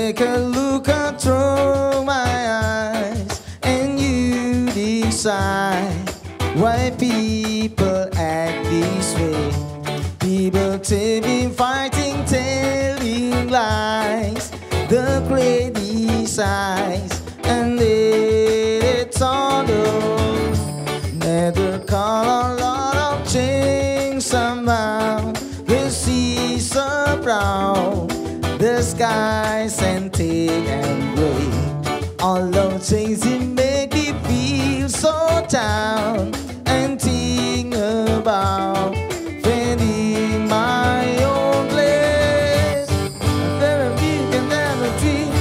Take a look out through my eyes, and you decide why people act this way. People telling, fighting, telling lies. The criticize and it's all over. Never call a lot of change somehow. The seas are brown, the skies scented and gray. Although chasing make me feel so down and think about finding my own place. I better be can never dream.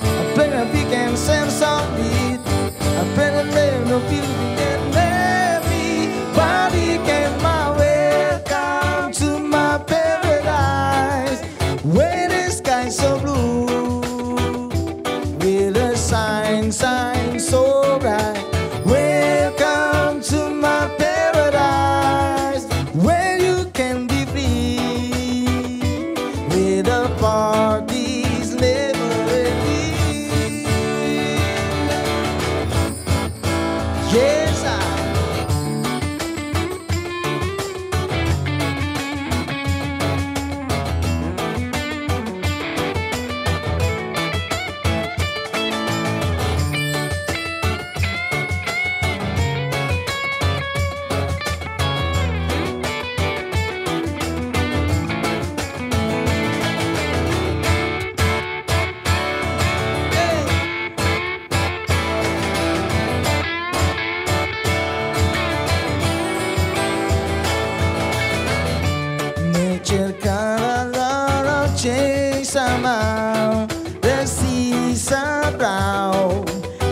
I better be can sense of it. I better live no beauty can let me. Body can my welcome to my paradise. Where the sky so blue, with a sign so bright. Welcome to my paradise, where you can be free, where the party's never ending. Yes, nature got a lot of change somehow. The seas are brown,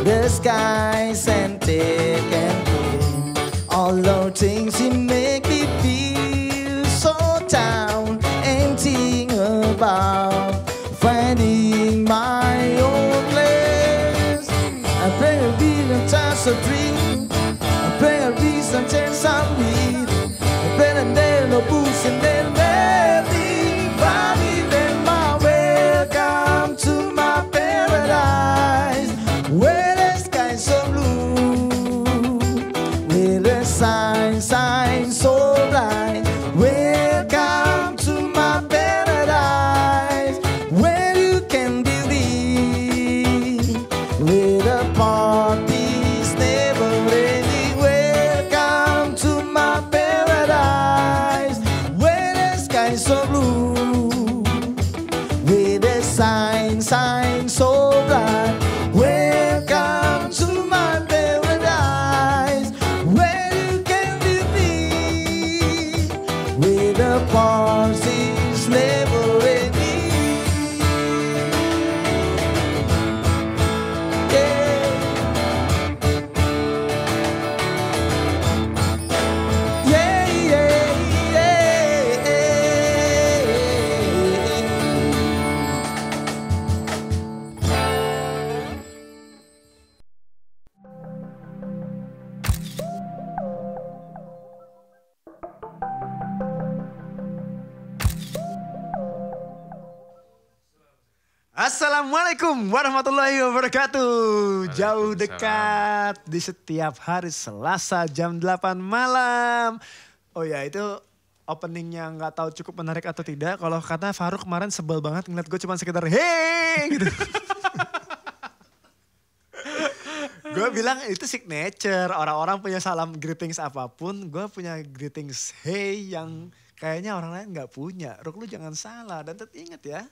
the skies scented and grey. Although things it make me feel so down and think about finding my own place. I better be the touch of dream. I better be some chance of weed. I better nail no boots and then everybody then my welcome to my paradise. Where the sky's so blue, where the sign so bright. Welcome to my paradise, where you can believe, where the party's never ending. Welcome to my paradise, where the sky's so blue, where the sign so bright. Welcome to my paradise, where you can be free, where the party's never ending. Yeah. Yeah, yeah, yeah. Assalamualaikum warahmatullahi wabarakatuh. Jauh dekat di setiap hari Selasa jam 8 malam. Oh ya, itu openingnya nggak tahu cukup menarik atau tidak. Kalau kata Faruk kemarin sebel banget ngeliat gue cuma sekitar hey gitu. Gue bilang itu signature. Orang-orang punya salam greetings apapun, gue punya greetings hey yang kayaknya orang lain nggak punya. Ruk, lu jangan salah. Dan ingat ya,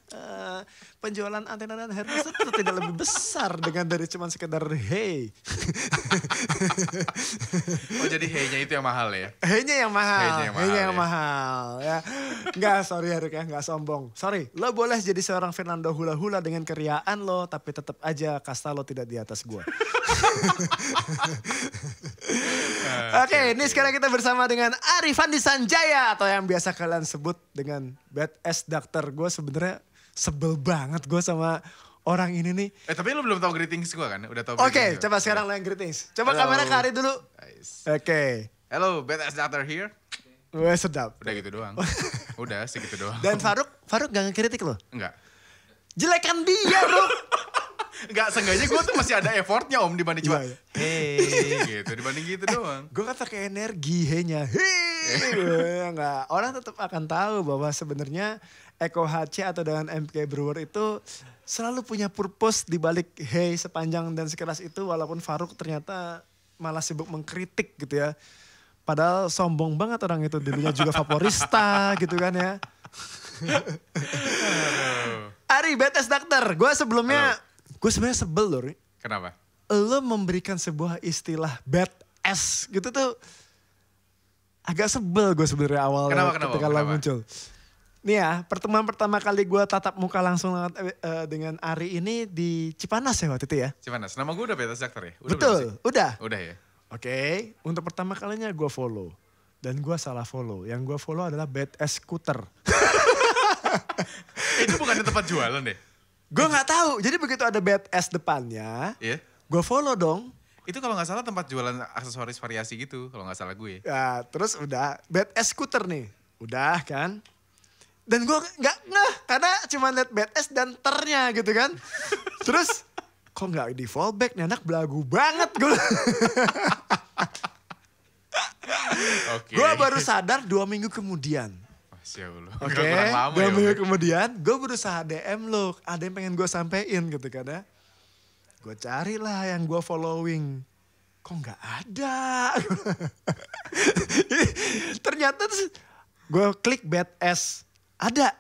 penjualan antena dan Hermes itu tidak lebih besar dengan dari cuma sekedar hey. Oh jadi hey-nya itu yang mahal ya? Hey-nya yang mahal. Hey-nya yang mahal ya. Enggak, sorry ya Ruk ya, enggak sombong. Sorry, lo boleh jadi seorang Fernando Hula-Hula dengan keriaan lo, tapi tetap aja kasta lo tidak di atas gue. Oke, ini sekarang kita bersama dengan Arifan Sanjaya atau yang biasa kalian sebut dengan Badass Doctor. Gue sebenarnya sebel banget gue sama orang ini nih. Tapi lu belum tahu greetings gue kan? Udah tahu. Oke, coba sekarang lo yang greetings. Coba Hello. kamera ke Ari dulu. Nice. Oke. Hello, Badass Doctor here. Wah, sedap. Udah gitu doang. Udah segitu doang. Dan Faruk gak ngekritik lo? Enggak. Jelekan dia bro. Enggak, seenggaknya gue tuh masih ada effortnya om dibanding cuma Iya. hey gitu, dibanding gitu doang. Gue kan pakai energi henya. Enggak. Orang tetap akan tahu bahwa sebenarnya Eko HC atau dengan MK Brewer itu selalu punya purpose di balik hey sepanjang dan sekeras itu, walaupun Faruk ternyata malah sibuk mengkritik gitu ya. Padahal sombong banget orang itu, dulunya juga Vaporista gitu kan ya. Ari, BTS Doctor, gue sebenarnya sebel loh. Ri. Kenapa? Lo memberikan sebuah istilah badass gitu tuh agak sebel gue sebenarnya awalnya ketika lo muncul. Nih ya, pertemuan pertama kali gue tatap muka langsung dengan Ari ini di Cipanas ya waktu itu ya. Cipanas, nama gue udah BTS Doctor ya? Betul, udah. Udah ya? Oke, untuk pertama kalinya gue follow. Dan gue salah follow. Yang gue follow adalah BTS Scooter. Itu bukan tempat jualan deh? Gue gak tahu. Jadi begitu ada BTS depannya, Iya. gue follow dong. Itu kalau gak salah tempat jualan aksesoris variasi gitu, kalau gak salah gue. Ya, terus udah BTS Scooter nih. Udah kan. Dan gue gak ngeh karena cuma liat BTS dan ternya gitu kan. Terus kok gak di fallback nih anak belagu banget gue. Oke. Gue baru sadar 2 minggu kemudian. Masya Allah. Oke, Kurang lama 2 ya. minggu kemudian gue berusaha DM lo. Ada yang pengen gue sampein gitu kan ya. Gue carilah yang gue following. Kok gak ada. Ternyata gue klik BTS. Ada.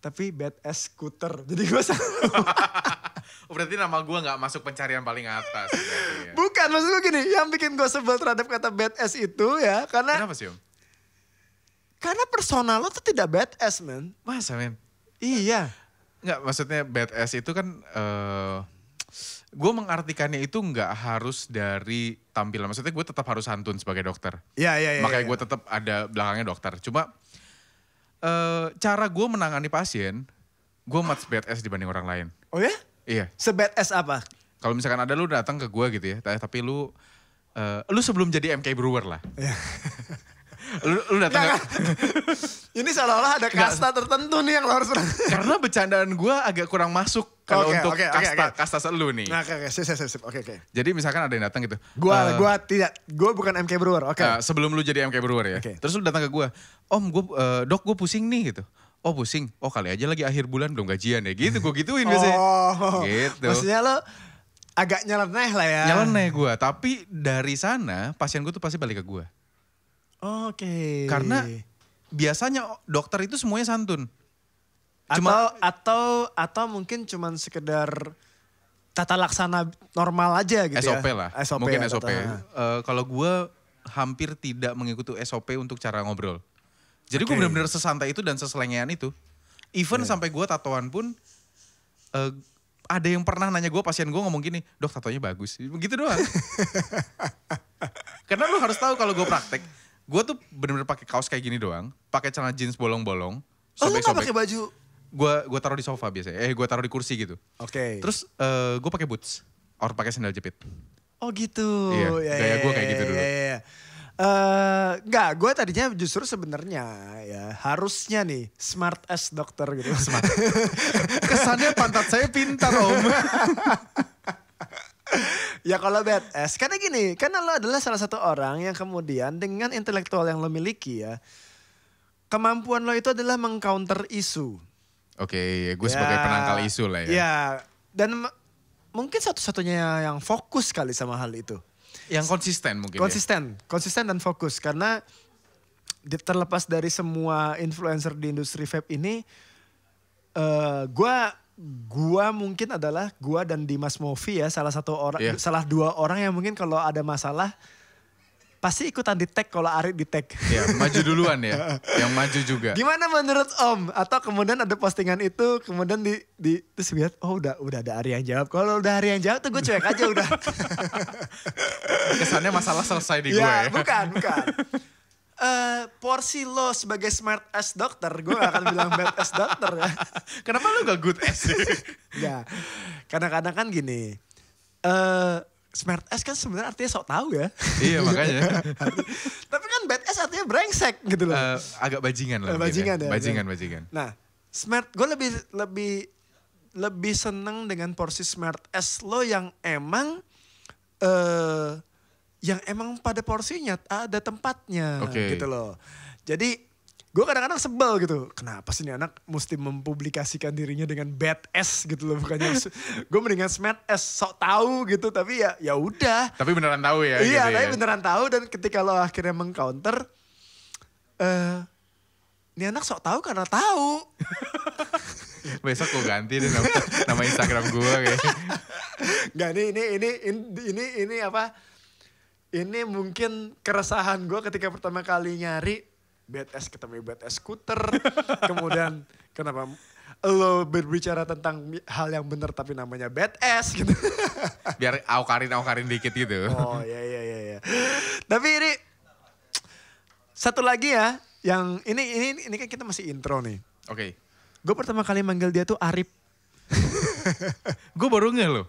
Tapi BTS Scooter. Jadi gue Oh, berarti nama gue gak masuk pencarian paling atas. Berarti ya. Bukan, maksud gue gini. Yang bikin gue sebel terhadap kata BTS itu ya. Kenapa sih om? Karena personal lo tuh tidak badass, man. Masa men? Iya. Enggak, maksudnya badass itu kan, gue mengartikannya itu nggak harus dari tampilan. Maksudnya gue tetap harus santun sebagai dokter. Iya. Makanya gue tetap ada belakangnya dokter. Cuma cara gue menangani pasien, gue much badass dibanding orang lain. Oh ya? Iya. Se-badass apa? Kalau misalkan ada lu datang ke gue gitu ya, tapi lu sebelum jadi MK Brewer lah. Iya. lu datang Ini seolah-olah ada kasta tertentu nih yang lo harus... karena bercandaan gue agak kurang masuk kalau Oke, untuk oke. kasta lu nih. Nah, oke, sip. Oke. Jadi misalkan ada yang datang gitu. Gua bukan MK Brewer, oke. Sebelum lu jadi MK Brewer ya. Oke. Terus lu datang ke gue, om dok gue pusing nih gitu. Oh pusing, oh kali aja lagi akhir bulan belum gajian ya gitu, gue gituin biasanya. Oh, gitu. maksudnya lo agak nyeleneh lah ya. Nyeleneh gue, tapi dari sana pasien gue tuh pasti balik ke gue. Oke. Karena biasanya dokter itu semuanya santun. Atau mungkin cuman sekedar tata laksana normal aja gitu SOP ya. lah, SOP mungkin lah, SOP. tata. Kalau gue hampir tidak mengikuti SOP untuk cara ngobrol. Jadi gue Oke. benar-benar sesantai itu dan seselengean itu. Even sampai gue tatoan pun, ada yang pernah nanya gue, pasien gue ngomong gini, dok tatonya bagus. Begitu doang. Karena lu harus tahu kalau gue praktek, gue tuh benar-benar pakai kaos kayak gini doang, pakai celana jeans bolong-bolong, Oh lu gak sobek-sobek. pakai baju? Gue taruh di sofa biasanya, gue taruh di kursi gitu. Oke. Terus gue pakai boots, or pakai sandal jepit. Oh gitu. Iya, gaya gue kayak gitu dulu. Iya. Enggak, gue tadinya justru sebenarnya ya harusnya nih smart as dokter gitu. Smart. Kesannya pantat saya pintar om. Ya kalau badass, karena gini, karena lo adalah salah satu orang yang kemudian dengan intelektual yang lo miliki ya, kemampuan lo itu adalah mengcounter isu. Oke, gue sebagai penangkal isu lah ya. Ya, dan mungkin satu-satunya yang fokus kali sama hal itu. Yang konsisten mungkin Konsisten dan fokus. Karena terlepas dari semua influencer di industri vape ini, gua mungkin adalah gua dan Dimas Movi ya salah dua orang yang mungkin kalau ada masalah pasti ikutan di tag kalau Ari di tag. Ya, maju duluan ya. Yang maju juga. Gimana menurut Om? Atau kemudian ada postingan itu kemudian terus lihat oh udah ada Ari yang jawab. Kalau udah Ari yang jawab tuh gue cuek aja udah. Kesannya masalah selesai di gue Ya, ya. bukan. Porsi lo sebagai smart ass dokter, gue gak akan bilang bad ass dokter ya. Kenapa lu gak good ass sih? Ya, kadang-kadang kan gini, smart ass kan sebenarnya artinya sok tahu ya. Iya makanya. Tapi kan bad ass artinya brengsek gitu loh. Agak bajingan lah. Bajingan mungkin ya. Bajingan. Nah, smart gue lebih lebih seneng dengan porsi Smart S lo yang emang pada porsinya ada tempatnya Oke. gitu loh. Jadi gue kadang-kadang sebel gitu. Kenapa sih ini anak mesti mempublikasikan dirinya dengan bad S gitu loh. Bukannya gue mendingan Smart S sok tahu gitu. Tapi ya udah. Tapi beneran tahu ya. Iya gitu tapi ya. beneran tahu. Dan ketika lo akhirnya mengcounter. Ini anak sok tahu karena tahu. Besok gue ganti deh nama Instagram gue kayak. Enggak ini apa? Ini mungkin keresahan gue ketika pertama kali nyari BTS ketemu BTS scooter. Kemudian kenapa lo berbicara tentang hal yang benar tapi namanya BTS gitu. Biar aukarin dikit gitu. Oh iya. Tapi ini satu lagi ya. Yang ini kan kita masih intro nih. Oke. Gue pertama kali manggil dia tuh Arif. Gue baru nggak lo.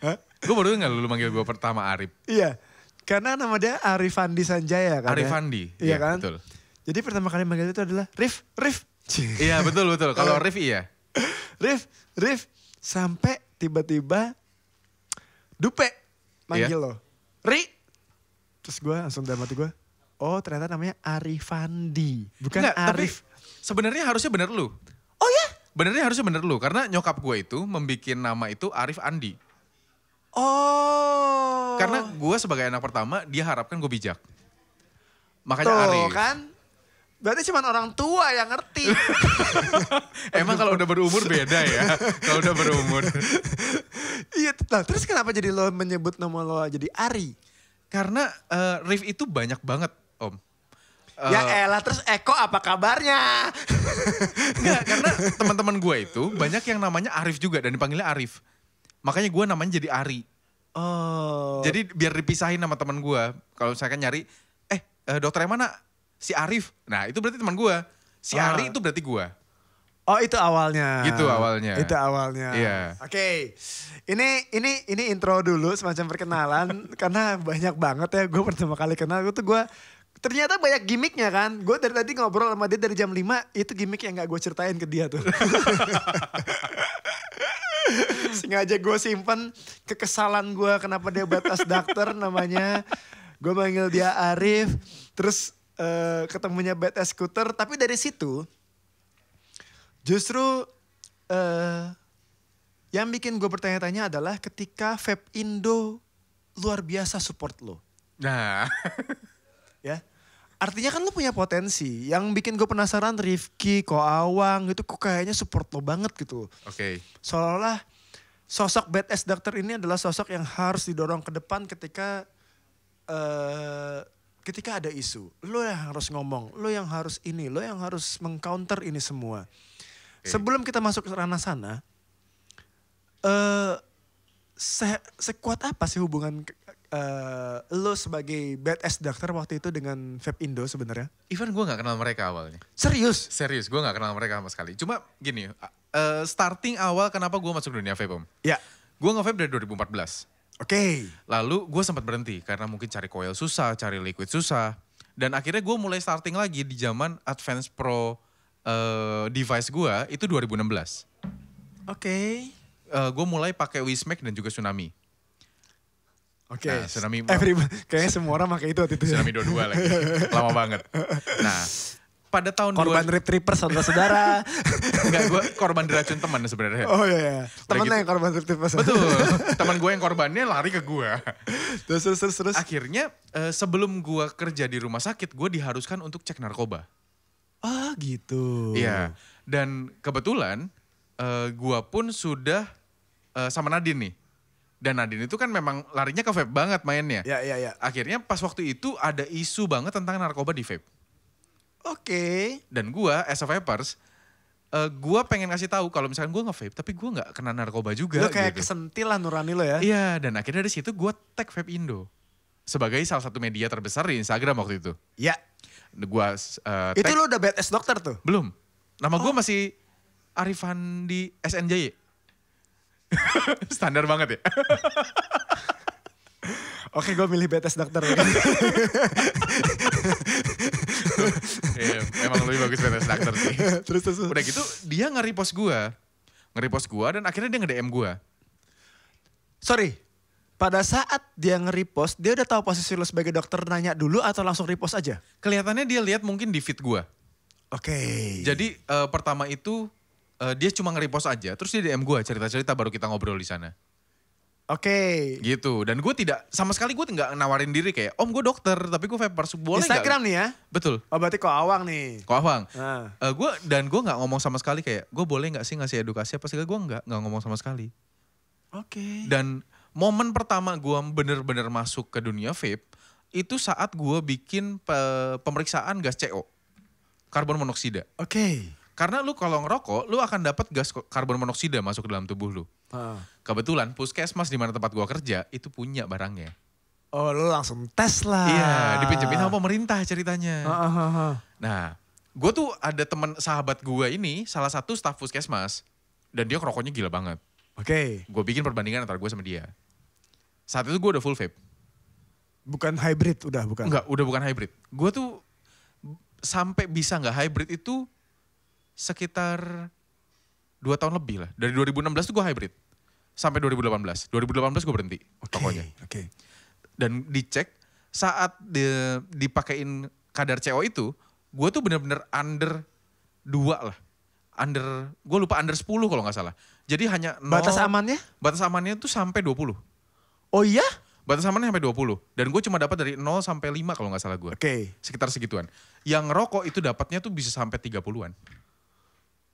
Hah? Gue baru nggak lu manggil gue pertama Arif. Iya. Karena nama dia Arifandi Sanjaya kan. Arifandi. Iya kan? Betul. Jadi pertama kali manggil itu adalah Rif. Iya betul. Kalau Rif iya. Rif. Sampai tiba-tiba Dupe manggil lo. Ri. Terus gue langsung dalam hati gue. Oh ternyata namanya Arifandi. Bukan Enggak, Arif. tapi sebenarnya harusnya bener lu. Oh ya? Benernya harusnya bener lu. Karena nyokap gue itu membikin nama itu Arif Andi. Oh. Karena gue sebagai anak pertama dia harapkan gue bijak. Makanya tuh, Arif. Kan? Berarti cuma orang tua yang ngerti. Emang kalau udah berumur beda ya. Kalau udah berumur. Iya, nah, terus kenapa jadi lo menyebut nama lo jadi Ari? Karena Rif itu banyak banget Om. Ya elah, terus Eko apa kabarnya? Enggak, karena teman-teman gue itu banyak yang namanya Arif juga dan dipanggilnya Arif. Makanya gue namanya jadi Ari. Oh. Jadi biar dipisahin sama teman gue. Kalau saya kan nyari, dokter yang mana? Si Arif. Nah itu berarti teman gue. Si Ari itu berarti gue. Oh itu awalnya. Gitu awalnya. Itu awalnya. Iya. Oke. Ini intro dulu semacam perkenalan. Karena banyak banget ya gue pertama kali kenal. Gue ternyata banyak gimmicknya kan. Gue dari tadi ngobrol sama dia dari jam 5. Itu gimmick yang gak gue ceritain ke dia tuh. Sengaja gue simpen kekesalan gue kenapa dia batas dokter namanya. Gue manggil dia Arif. Terus ketemunya BTS Scooter. Tapi dari situ justru yang bikin gue bertanya-tanya adalah ketika Vape Indo luar biasa support lo. Nah. Ya, artinya kan lo punya potensi. Yang bikin gue penasaran Rifki, Ko Awang gitu kok kayaknya support lo banget gitu. Oke. Seolah-olah sosok BTS Doctor ini adalah sosok yang harus didorong ke depan ketika ada isu. Lo yang harus ngomong, lo yang harus ini, lo yang harus mengcounter ini semua. Okay. Sebelum kita masuk ke ranah sana, sekuat apa sih hubungan lo sebagai BTS Doctor waktu itu dengan Vape Indo sebenarnya? Even gue gak kenal mereka awalnya. Serius? Serius, gue gak kenal mereka sama sekali. Cuma gini, starting awal kenapa gue masuk dunia vape Om? Ya. Gue nge-vape dari 2014. Oke. Lalu gue sempat berhenti karena mungkin cari coil susah, cari liquid susah. Dan akhirnya gue mulai starting lagi di zaman Advance Pro device gue itu 2016. Oke. Gue mulai pakai Wismac dan juga Tsunami. Oke. Nah, Tsunami. Kayaknya semua orang pakai itu waktu itu. Tsunami 22 lagi. Lama banget. Nah, pada tahun korban Rip Tripper saudara-saudara. Enggak, gue korban diracun teman sebenarnya. Oh iya. Temennya gitu. yang korban Rip Tripper. Betul. Teman gue yang korbannya lari ke gue. Terus. Akhirnya sebelum gue kerja di rumah sakit, gue diharuskan untuk cek narkoba. Ah gitu. Iya. Dan kebetulan gue pun sudah sama Nadine nih. Dan Nadine itu kan memang larinya ke vape banget mainnya. Iya. Akhirnya pas waktu itu ada isu banget tentang narkoba di vape. Oke. Dan gue as a vapers, gue pengen ngasih tahu kalau misalkan gue nge-vape tapi gue gak kena narkoba juga. Lo kayak gitu. kesentil lah nurani lo ya. Iya, dan akhirnya dari situ gue tag Vape Indo. Sebagai salah satu media terbesar di Instagram waktu itu. Iya. Gua itu tag, lo udah BTS Doctor tuh? belum. Nama gue masih Arifandi SNJY. Standar banget ya. Oke, gue milih BTS Doctor. Emang lebih bagus BTS Doctor sih. Terus. Udah gitu dia nge-repost gue. nge-repost gue dan akhirnya dia nge-DM gue. Sorry, pada saat dia nge-repost, dia udah tahu posisi lo sebagai dokter nanya dulu atau langsung repost aja? Kelihatannya dia lihat mungkin di feed gue. Oke. Jadi pertama itu dia cuma nge-repost aja, terus dia DM gue cerita-cerita baru kita ngobrol di sana. Oke. Gitu, dan gue tidak, sama sekali gue nggak nawarin diri kayak, om gue dokter tapi gue vapers, boleh nggak? Instagram nih ya? Betul. Oh berarti kok awang nih? Kok Awang. Nah. Gue nggak ngomong sama sekali kayak, gue boleh nggak sih ngasih edukasi apa sih? Gue nggak ngomong sama sekali. Oke. Dan momen pertama gue bener-bener masuk ke dunia vape, itu saat gue bikin pemeriksaan gas CO, karbon monoksida. Oke. Karena lu kalau ngerokok, lu akan dapat gas karbon monoksida masuk ke dalam tubuh lu. Kebetulan puskesmas di mana tempat gue kerja, itu punya barangnya. Oh lu langsung tes lah. Iya, dipinjemin sama pemerintah ceritanya. Nah, gue tuh ada teman sahabat gue ini, salah satu staf puskesmas. Dan dia ngerokoknya gila banget. Oke. Gue bikin perbandingan antara gue sama dia. Saat itu gue udah full vape. Bukan hybrid udah bukan? Enggak, udah bukan hybrid. Gue tuh sampai bisa gak hybrid itu sekitar 2 tahun lebih lah. Dari 2016 tuh gue hybrid. Sampai 2018. 2018 gue berhenti tokonya. Oke. Dan dicek saat dipakein kadar CO itu, gue tuh bener-bener under 2 lah. Gue lupa under 10 kalau gak salah. Jadi hanya 0. Batas amannya? Batas amannya tuh sampai 20. Oh iya? Batas amannya sampai 20. Dan gue cuma dapat dari 0 sampai 5 kalau gak salah gue. Oke. Sekitar segituan. Yang rokok itu dapatnya tuh bisa sampai 30-an.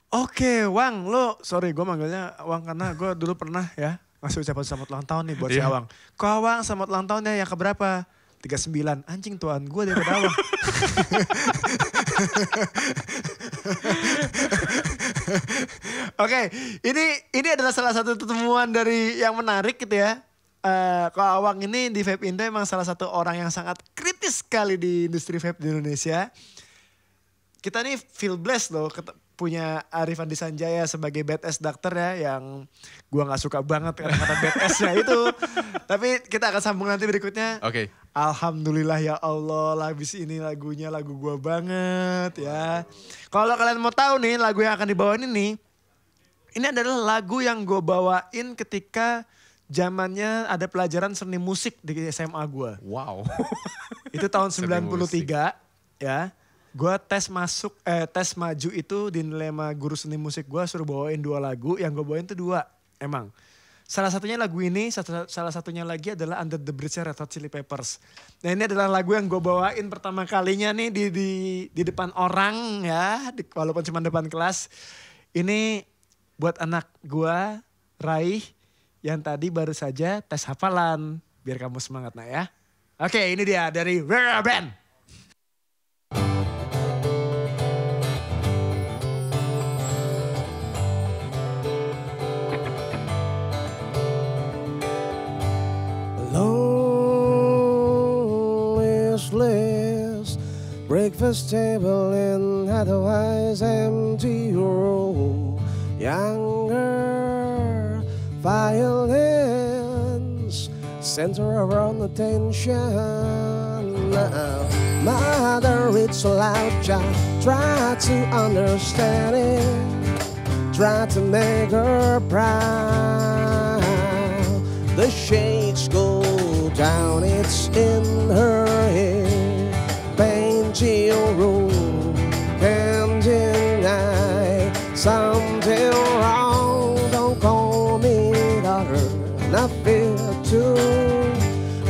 Oke, Wang, sorry gue manggilnya Wang karena gue dulu pernah ya ngasih ucapan selamat ulang tahun nih buat si Awang. Kok Awang selamat ulang tahunnya yang keberapa? 39, anjing tuan gue daripada Awang. Oke, ini adalah salah satu pertemuan dari yang menarik gitu ya. Ko Awang ini di Vape Indo emang salah satu orang yang sangat kritis sekali di industri vape di Indonesia. Kita nih feel blessed loh punya Arif Andi Sanjaya sebagai badass dokter ya yang gua gak suka banget kata-kata badass-nya itu. Tapi kita akan sambung nanti berikutnya. Oke. Alhamdulillah ya Allah, habis ini lagunya lagu gua banget ya. Kalau kalian mau tahu nih lagu yang akan dibawain ini adalah lagu yang gue bawain ketika zamannya ada pelajaran seni musik di SMA gue. Wow. Itu tahun 93 ya. Gue tes maju itu dinilai sama guru seni musik gue suruh bawain 2 lagu. Yang gue bawain tuh 2 emang. Salah satunya lagu ini, salah satunya lagi adalah Under the Bridge Red Hot Chili Peppers. Nah ini adalah lagu yang gue bawain pertama kalinya nih di depan orang ya. Walaupun cuma depan kelas. Ini buat anak gue, Raih. Yang tadi baru saja tes hafalan. Biar kamu semangat nak ya. Oke ini dia dari Rare Band. Breakfast table in otherwise empty room. Younger violins center around attention. Mother reads aloud, child, try to understand it, try to make her proud. The shades go down, it's in her head. Your room can't deny something wrong. Don't call me daughter, not fair to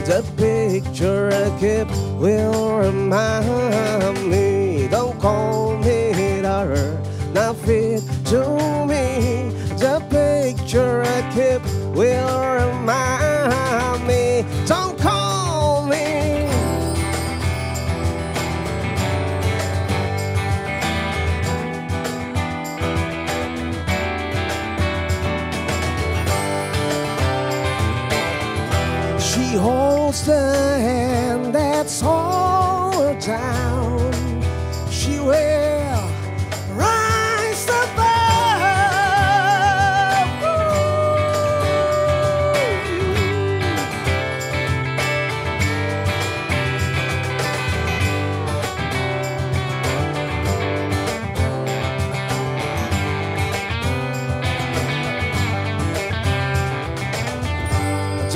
the picture I keep will remind me. Don't call me daughter, not fit to me. The picture I keep will remind me. Don't call me. She holds the hand that's all her down. She will rise above.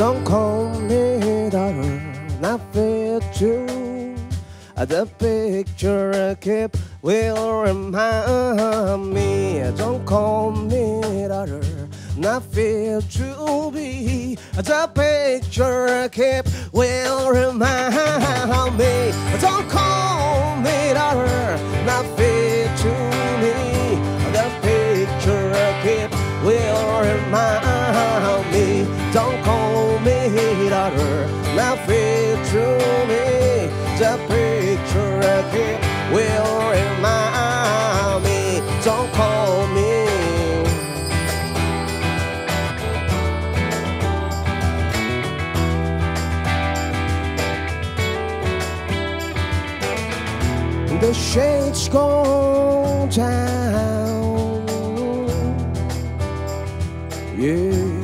Don't call me daughter, not fit to. The picture I keep will remind me. Don't call me daughter, not fit to be. The picture I keep will remind me. Don't call me daughter, not fit to me. The picture I keep will remind me. Don't call me daughter, not fit to me. The picture I keep will remind me. Don't call me. The shades go down, yeah.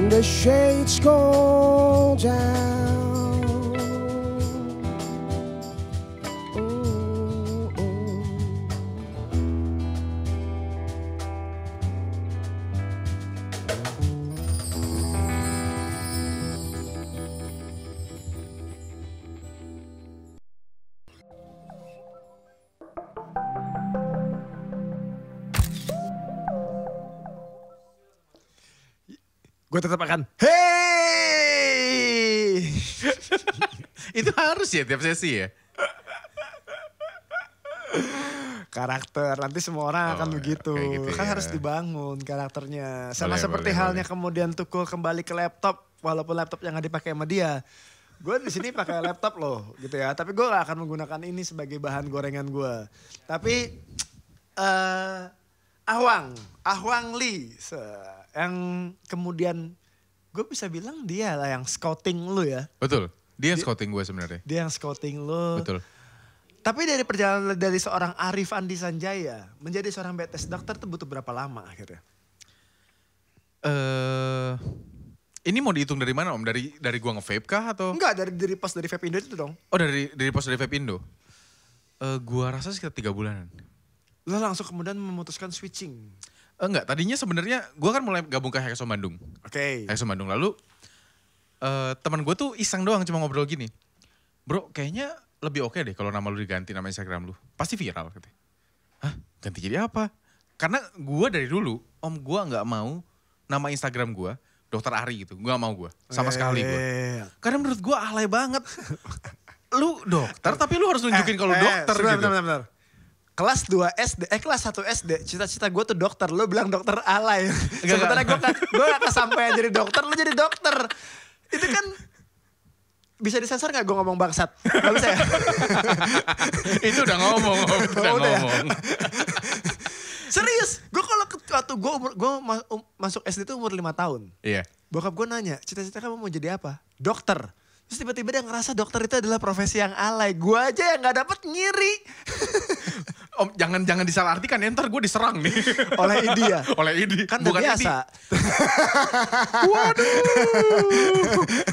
The shades go down. Ooh, ooh. Gue tetap akan, hey! Itu harus ya tiap sesi ya? Karakter, nanti semua orang akan begitu. kayak gitu Kan ya. harus dibangun karakternya. Sama Boleh, seperti boleh, halnya kemudian Tukul kembali ke laptop, walaupun laptop yang gak dipakai sama dia. Gue di sini pakai laptop loh, gitu ya. Tapi gue gak akan menggunakan ini sebagai bahan gorengan gue. Tapi Ahwang Lee, yang kemudian gue bisa bilang dia lah yang scouting lu ya. Betul, dia scouting gue sebenarnya. Dia yang scouting lu. Betul. Tapi dari perjalanan dari seorang Arif Andi Sanjaya menjadi seorang BTS dokter itu butuh berapa lama akhirnya? Ini mau dihitung dari mana Om? Dari gua nge-vape kah atau? Enggak, dari pas dari Vape Indo itu dong. Oh dari pos dari Vape Indo. Gua rasa sekitar 3 bulanan. Lo langsung kemudian memutuskan switching. Enggak, tadinya sebenarnya gua kan mulai gabung ke Hexo Bandung. Oke. Hexo Bandung lalu teman gue tuh iseng doang cuma ngobrol gini. Bro, kayaknya lebih oke deh kalau nama lu diganti nama Instagram lu. Pasti viral katanya. Hah? Ganti jadi apa? Karena gue dari dulu, Om gue gak mau nama Instagram gue Dokter Ari gitu. Gue gak mau gue. Sama sekali gue. Karena menurut gue alay banget. Lu dokter tapi lu harus nunjukin kalau dokter gitu. Bentar. Kelas 2 SD, kelas 1 SD, cita-cita gue tuh dokter. Lo bilang dokter alay. Sebenarnya gue gak kesampaian jadi dokter, lo jadi dokter. Itu kan bisa disensor gak gue ngomong bangsat? Gak bisa ya? Itu udah ngomong, udah ngomong. Serius, gue kalau waktu gue masuk SD tuh umur 5 tahun. Iya. Bokap gue nanya, cita-cita kamu mau jadi apa? Dokter. Terus tiba-tiba dia ngerasa dokter itu adalah profesi yang alay. Gue aja yang gak dapet ngiri. Om jangan disalahartikan ya, ntar gue diserang nih. Oleh Idi ya? Oleh Idi. Kan bukan udah biasa. Waduh.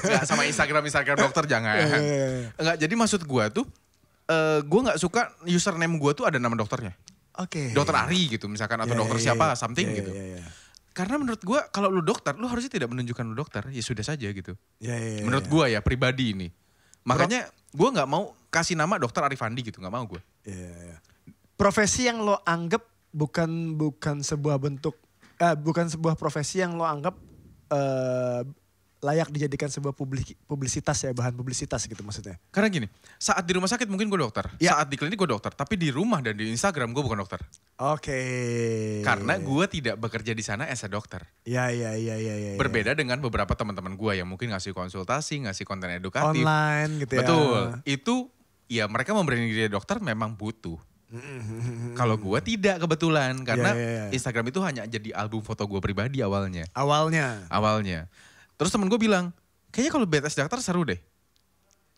Enggak sama Instagram dokter jangan. Enggak, jadi maksud gue tuh, gue gak suka username gue tuh ada nama dokternya. Oke. Dokter Ari gitu misalkan, atau dokter siapa, something gitu. Karena menurut gue kalau lu dokter, lu harusnya tidak menunjukkan lu dokter, ya sudah saja gitu. Menurut gue ya, pribadi ini. Makanya gue gak mau kasih nama dokter Arif Andi gitu, gak mau gue. Profesi yang lo anggap bukan sebuah bentuk, bukan sebuah profesi yang lo anggap layak dijadikan sebuah publisitas ya, bahan publisitas gitu maksudnya. Karena gini, saat di rumah sakit mungkin gue dokter, saat di klinik gue dokter, tapi di rumah dan di Instagram gue bukan dokter. Oke. Karena gue tidak bekerja di sana as a dokter. Iya. Berbeda dengan beberapa teman-teman gue yang mungkin ngasih konsultasi, ngasih konten edukatif. Online gitu ya. Betul, itu ya mereka memberani diri dokter memang butuh. Kalau gue tidak kebetulan, karena Instagram itu hanya jadi album foto gue pribadi awalnya. Awalnya. Terus temen gue bilang, kayaknya kalau BTS dokter seru deh.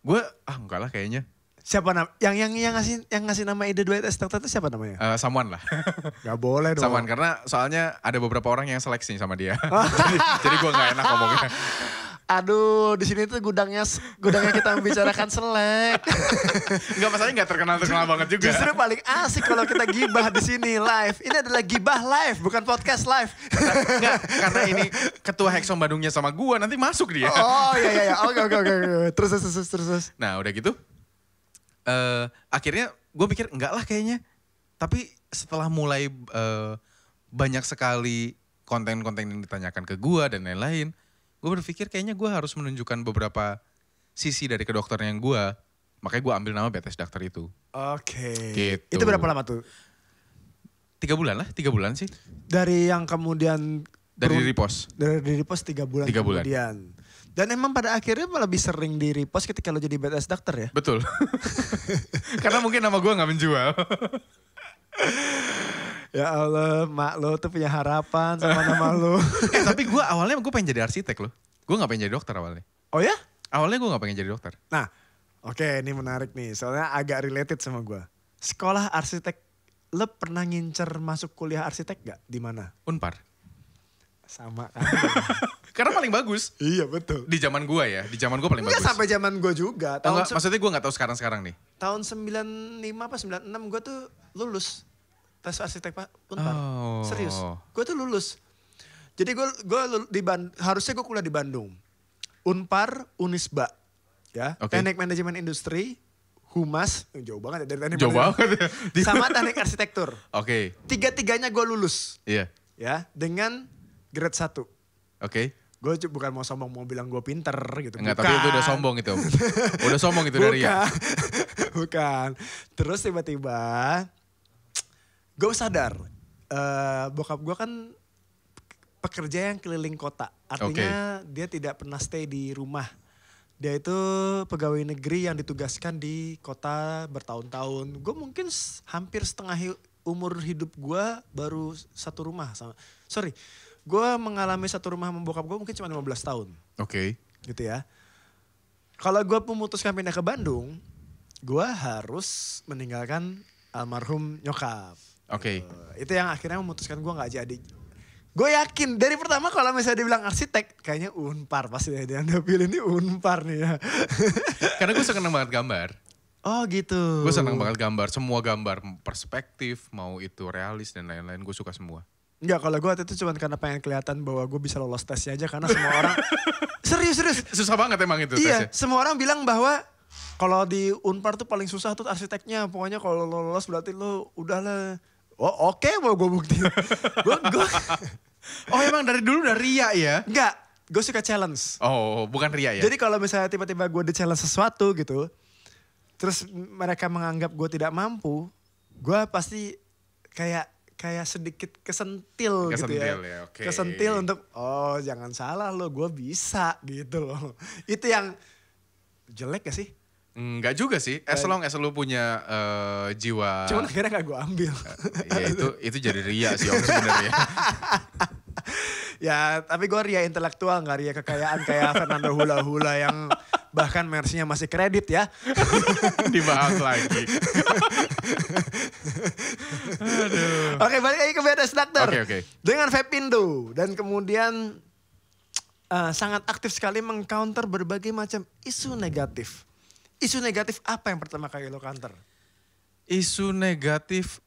Gue, enggak lah kayaknya. Siapa yang ngasih nama ide BTS dokter itu siapa namanya? Someone lah. Gak boleh dong. Someone, karena soalnya ada beberapa orang yang seleksi sama dia. jadi gue gak enak ngomongnya. Aduh, di sini tuh gudangnya kita membicarakan selek. Enggak, masalahnya enggak terkenal banget juga. Justru paling asik kalau kita gibah di sini live. Ini adalah gibah live, bukan podcast live. Enggak, karena ini ketua Hexom Bandungnya sama gua, nanti masuk dia. Oh iya. Oke. Terus. Nah udah gitu, akhirnya gue pikir enggak lah kayaknya. Tapi setelah mulai banyak sekali konten-konten yang ditanyakan ke gua dan lain-lain, gue berpikir kayaknya gue harus menunjukkan beberapa sisi dari kedokteran yang gue. Makanya gue ambil nama BTS Dokter itu. Oke. Gitu. Itu berapa lama tuh? 3 bulan sih. Dari yang kemudian... Dari repost. Dari repost 3 bulan 3 bulan. kemudian. Dan emang pada akhirnya lebih sering di repost ketika lo jadi BTS Dokter ya? Betul. Karena mungkin nama gue gak menjual. Ya Allah, mak lo tuh punya harapan sama nama lo. Tapi gue awalnya gue pengen jadi arsitek loh. Gue gak pengen jadi dokter awalnya. Oh ya? Awalnya gue gak pengen jadi dokter. Nah, oke, ini menarik nih. Soalnya agak related sama gue. Sekolah arsitek, lo pernah ngincer masuk kuliah arsitek gak? Di mana? Unpar. Sama kan? Karena paling bagus. Iya betul. Di zaman gue ya, di zaman gue paling Enggak bagus. sampai zaman gue juga. Maksudnya gue gak tahu sekarang nih. Tahun 95 apa 96 gue tuh lulus. Tes arsitek Pak Unpar. Oh. Serius. Gue tuh lulus. Jadi harusnya gue kuliah di Bandung. Unpar, Unisba. Ya, Okay. Teknik Manajemen Industri, Humas, jauh banget ya dari teknik Jauh manajemen. banget. Sama teknik arsitektur. Oke. Tiga-tiganya gue lulus. Iya. Ya, dengan grade 1. Oke. Gue bukan mau sombong mau bilang gue pinter gitu. Enggak, bukan. tapi itu udah sombong itu. Udah sombong itu dari ya. Bukan. Terus tiba-tiba gue sadar bokap gue kan pekerja yang keliling kota. Artinya dia tidak pernah stay di rumah. Dia itu pegawai negeri yang ditugaskan di kota bertahun-tahun. Gue mungkin hampir setengah umur hidup gue baru satu rumah. Gue mengalami satu rumah sama bokap gue mungkin cuma 15 tahun. Oke. Gitu ya. Kalau gue memutuskan pindah ke Bandung, gue harus meninggalkan almarhum nyokap. Oke. Itu yang akhirnya memutuskan gue gak jadi. Gue yakin dari pertama kalau misalnya dibilang arsitek, kayaknya Unpar pasti dia anda pilih ini Unpar nih ya. Karena gue seneng banget gambar. Oh gitu. Gue seneng banget gambar, semua gambar perspektif, mau itu realis dan lain-lain, gue suka semua. Enggak, kalau gue waktu itu cuma karena pengen kelihatan bahwa gue bisa lolos tesnya aja karena semua orang, serius. Susah banget emang itu Iya, tesnya. semua orang bilang bahwa kalau di Unpar tuh paling susah tuh arsiteknya. Pokoknya kalau lo lolos berarti lo udahlah. Oh oke, mau gue buktiin. Oh emang dari dulu udah ria ya? Enggak, gue suka challenge. Oh bukan ria ya? Jadi kalau misalnya tiba-tiba gue di-challenge sesuatu gitu, terus mereka menganggap gue tidak mampu, gue pasti kayak sedikit kesentil gitu ya. Ya, oke. Kesentil untuk, oh jangan salah lo, gue bisa gitu loh. Itu yang jelek gak sih? Enggak juga sih, as long as lu punya jiwa. Cuman akhirnya gak gue ambil. Ya itu jadi ria sih om sebenarnya. Ya tapi gue ria intelektual, gak ria kekayaan kayak Fernando Hula Hula yang bahkan mersinya masih kredit ya. Dibahas lagi. Aduh. Oke, balik lagi ke BTS Dokter. Oke. Dengan Vepindo dan kemudian sangat aktif sekali meng-counter berbagai macam isu negatif. Isu negatif apa yang pertama kali lo counter? Isu negatif,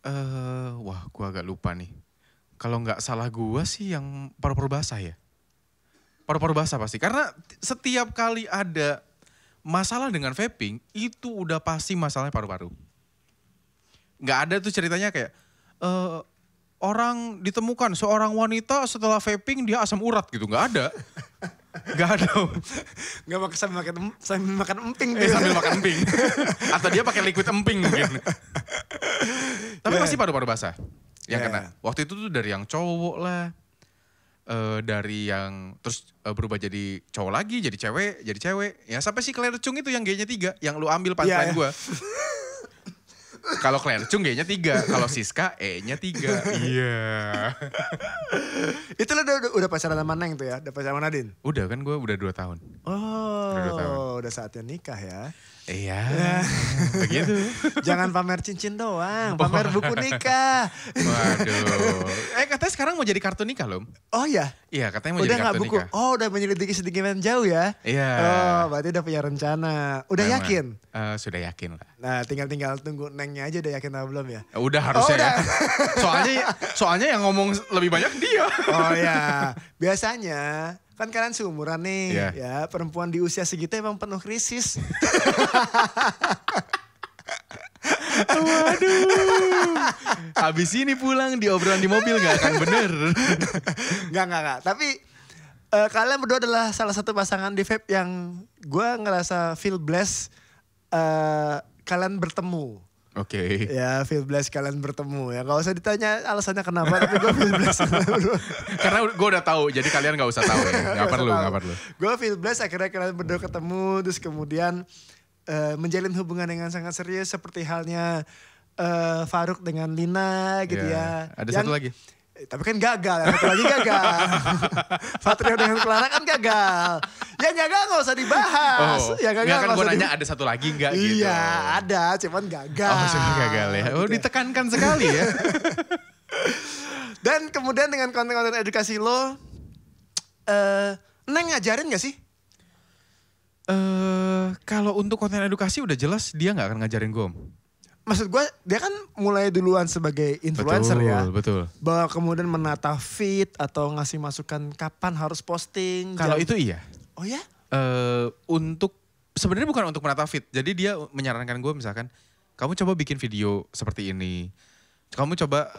wah gua agak lupa nih. Kalau nggak salah gua sih yang paru-paru basah ya. Paru-paru basah pasti. Karena setiap kali ada masalah dengan vaping, itu udah pasti masalahnya paru-paru. Nggak ada tuh ceritanya kayak, orang ditemukan seorang wanita setelah vaping dia asam urat gitu. Nggak ada. Nggak ada. Nggak mau sambil makan emping. Sambil makan emping. Atau dia pakai liquid emping mungkin. Tapi pasti paru-paru basah. Yang kena. Waktu itu tuh dari yang cowok lah. Dari yang terus berubah jadi cowok lagi, jadi cewek. Ya sampai si Claire Chung itu yang G-nya 3. Yang lu ambil punchline gue. Kalau Claire Chung G-nya 3. Kalau Siska E-nya 3. Iya. Itu lo udah pacaran sama Neng tuh ya? Udah pacaran sama Nadine? Udah kan gue udah 2 tahun. Oh, Udah 2 tahun. kalau udah saatnya nikah ya. Iya, begitu. Jangan pamer cincin doang, pamer buku nikah. Waduh. Katanya sekarang mau jadi kartu nikah loh. Oh ya? Iya, katanya mau Udah jadi nggak kartu buku? nikah. Oh, udah menyelidiki sedikit jauh ya? Iya. Oh, berarti udah punya rencana. Udah Memang. yakin? Sudah yakin lah. Nah, tinggal tunggu nengnya aja udah yakin atau belum ya? Udah harusnya udah. ya. Soalnya yang ngomong lebih banyak dia. Oh ya, biasanya kan kalian seumuran nih, Iya. ya perempuan di usia segitu emang penuh krisis. Waduh. Habis ini pulang diobrolan di mobil gak akan bener. Enggak. Tapi kalian berdua adalah salah satu pasangan di vape yang gue ngerasa feel blessed kalian bertemu. Oke. Ya, feel blessed kalian bertemu ya. Gak usah ditanya alasannya kenapa, tapi gue feel blessed. Karena gue udah tahu, jadi kalian gak usah tahu ya. Gak perlu. Gue feel blessed akhirnya kalian berdua ketemu, terus kemudian menjalin hubungan dengan sangat serius seperti halnya Faruk dengan Lina gitu ya. Ada satu lagi. Tapi kan gagal, satu lagi gagal. Fatrio dengan Clara kan gagal. Ya gagal gak usah dibahas. Ya gagal kan gue nanya ada satu lagi gak gitu. Iya ada, cuman gagal. Oh sudah gagal ya. Oh Gitu. ditekankan sekali ya. Dan kemudian dengan konten-konten edukasi lo, Neng ngajarin gak sih? Kalau untuk konten edukasi udah jelas dia gak akan ngajarin gue. Maksud gue dia kan mulai duluan sebagai influencer ya. Betul. Bahwa kemudian menata feed atau ngasih masukan kapan harus posting. Kalau itu iya. Oh ya? Untuk sebenarnya bukan untuk menata feed. Jadi dia menyarankan gue misalkan kamu coba bikin video seperti ini. Kamu coba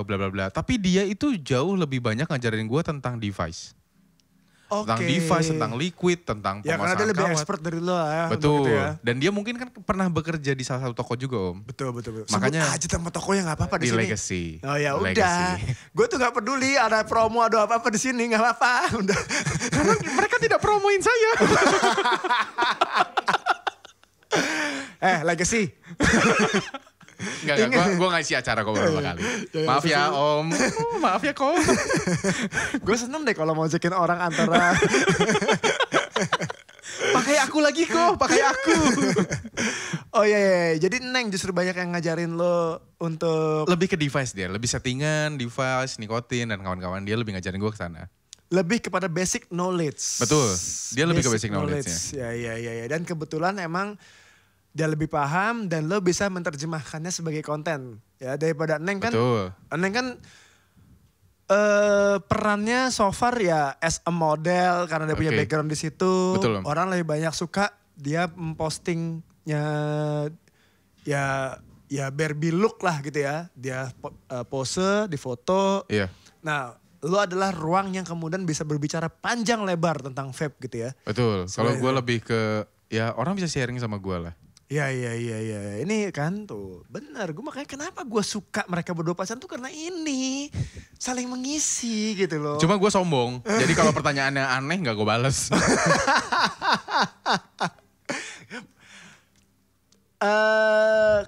bla bla bla. Tapi dia itu jauh lebih banyak ngajarin gue tentang device. Tentang device, tentang liquid, tentang ya pemasangan karena dia lebih kawat. expert dari lo ya. Betul. Gitu ya. Dan dia mungkin kan pernah bekerja di salah satu toko juga om. Betul. Makanya sebut aja sama tokonya gak apa-apa di sini. Legacy. Oh ya Legacy. udah. Gue tuh gak peduli ada promo ada apa-apa di sini gak apa-apa. Udah. Karena mereka tidak promoin saya. Legacy. Enggak, gue ngasih acara kok beberapa kali. Maaf ya om, maaf ya kok. Gue seneng deh kalau mau cekin orang antara. Pakai aku lagi kok, pakai aku. Oh iya. Jadi Neng justru banyak yang ngajarin lo untuk. Lebih ke device dia, lebih settingan, device, nikotin dan kawan-kawan dia lebih ngajarin gue ke sana. Lebih kepada basic knowledge. Betul, dia lebih ke basic knowledge-nya. Ya. Dan kebetulan emang dia lebih paham dan lo bisa menerjemahkannya sebagai konten. Ya daripada Neng kan. Betul. Neng kan perannya so far ya as a model karena dia punya background di situ. Betul, Om. Orang lebih banyak suka dia mempostingnya ya Barbie look lah gitu ya. Dia pose, di foto. Iya. Nah, lu adalah ruang yang kemudian bisa berbicara panjang lebar tentang vape gitu ya. Betul. Kalau gue lebih ke ya orang bisa sharing sama gue lah. Iya. Ini kan tuh benar. Gue makanya kenapa gue suka mereka berdua pacaran tuh karena ini. Saling mengisi gitu loh. Cuma gue sombong. Jadi kalau pertanyaannya aneh gak gue bales.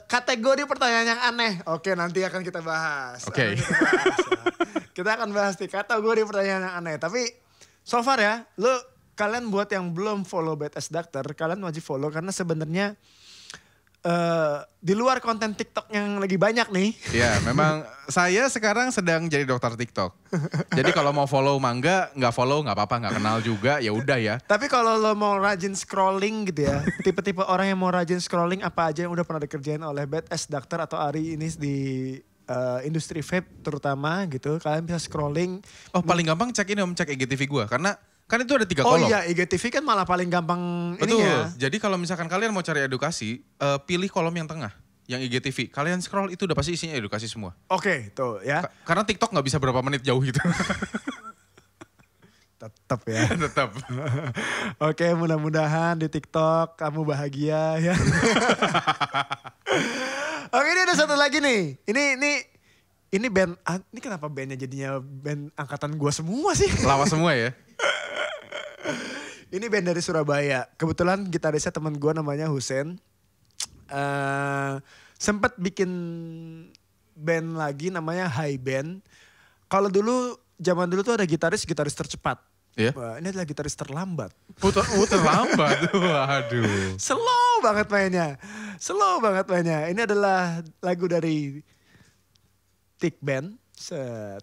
Kategori pertanyaan yang aneh. Oke, nanti akan kita bahas. Oke. Kita akan bahas di kategori pertanyaan yang aneh. Tapi so far ya, kalian buat yang belum follow Badass Doctor, kalian wajib follow karena sebenarnya di luar konten TikTok yang lagi banyak nih. Ya, memang saya sekarang sedang jadi dokter TikTok. Jadi kalau mau follow mangga, nggak follow nggak apa-apa, nggak kenal juga, ya udah ya. Tapi kalau lo mau rajin scrolling gitu ya, tipe-tipe orang yang mau rajin scrolling apa aja yang udah pernah dikerjain oleh Badass Doctor atau Ari ini di industri vape terutama gitu, kalian bisa scrolling. Oh paling gampang cek ini om, cek IGTV gue, karena kan itu ada 3 Oh kolom. iya, IGTV kan malah paling gampang Betul. ininya. Jadi kalau misalkan kalian mau cari edukasi, pilih kolom yang tengah, yang IGTV. Kalian scroll itu udah pasti isinya edukasi semua. Oke, tuh ya. Karena TikTok nggak bisa berapa menit jauh gitu. Tetap ya. Tetap. Oke, mudah-mudahan di TikTok kamu bahagia ya. Oke, ini ada satu lagi nih. Ini band, ini kenapa bandnya jadinya band angkatan gua semua sih? Lawas semua ya. Ini band dari Surabaya. Kebetulan gitarisnya teman gue namanya Husen. Sempat bikin band lagi namanya High Band. Kalau zaman dulu tuh ada gitaris tercepat. Iya. Wah, ini adalah gitaris terlambat. Terlambat. Waduh. Slow banget mainnya. Ini adalah lagu dari Thick Band.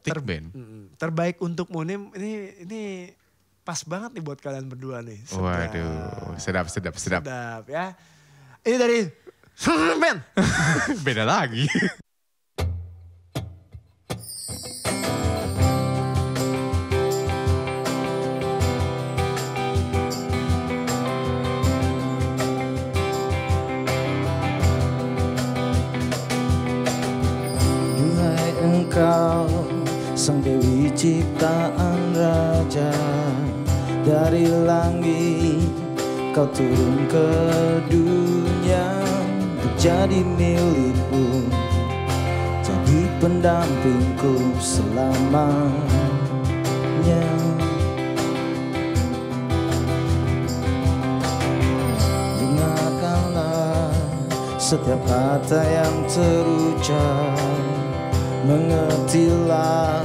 Thick Band. Terbaik untukmu ini pas banget nih buat kalian berdua nih. Waduh, sedap. Sedap ya. Ini dari Band. Beda lagi. Duhai engkau, sang Dewi ciptaan raja, dari langit kau turun ke dunia untuk jadi milikku, jadi pendampingku selamanya. Dengarkanlah setiap kata yang terucap, mengertilah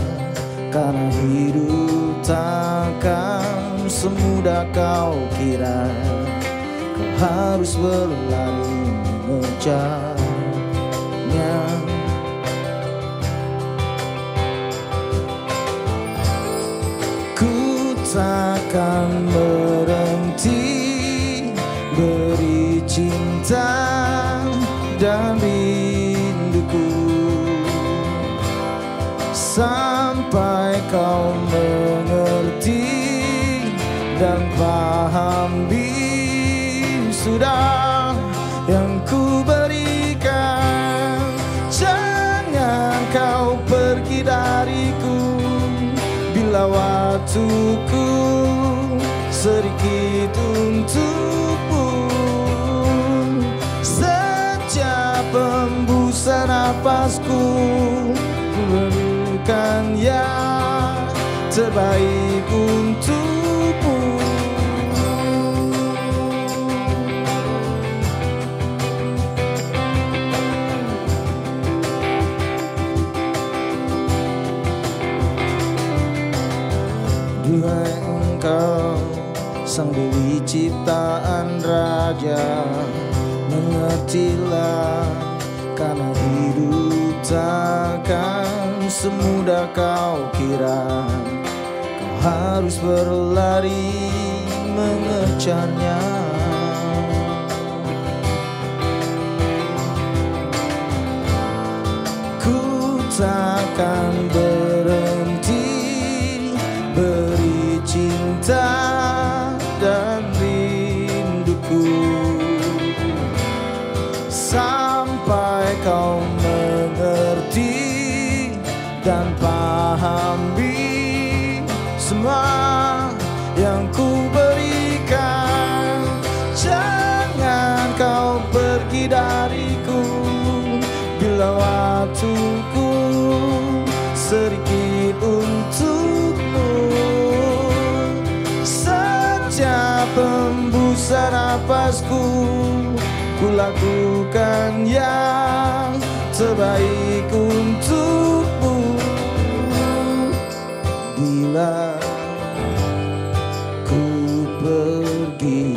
karena hidup takkan semudah kau kira. Kau harus berlari mengejarnya. Ku takkan berhenti beri cinta dan rinduku sampai kau mengerti dan pahami sudah yang ku berikan. Jangan kau pergi dariku bila waktuku sedikit untukmu. Setiap hembusan napasku ku berikan yang terbaik untukmu. Duhai engkau, sang Dewi ciptaan raja, mengertilah karena hidup takkan semudah kau kira. Kau harus berlari mengejarnya. Ku takkan berhenti beri cinta dan rinduku sampai kau mengerti dan pahami semua yang ku berikan. Jangan kau pergi dariku bila waktuku sedikit untukmu. Setiap hembusan napasku ku lakukan yang terbaik untukmu. Bila ku pergi,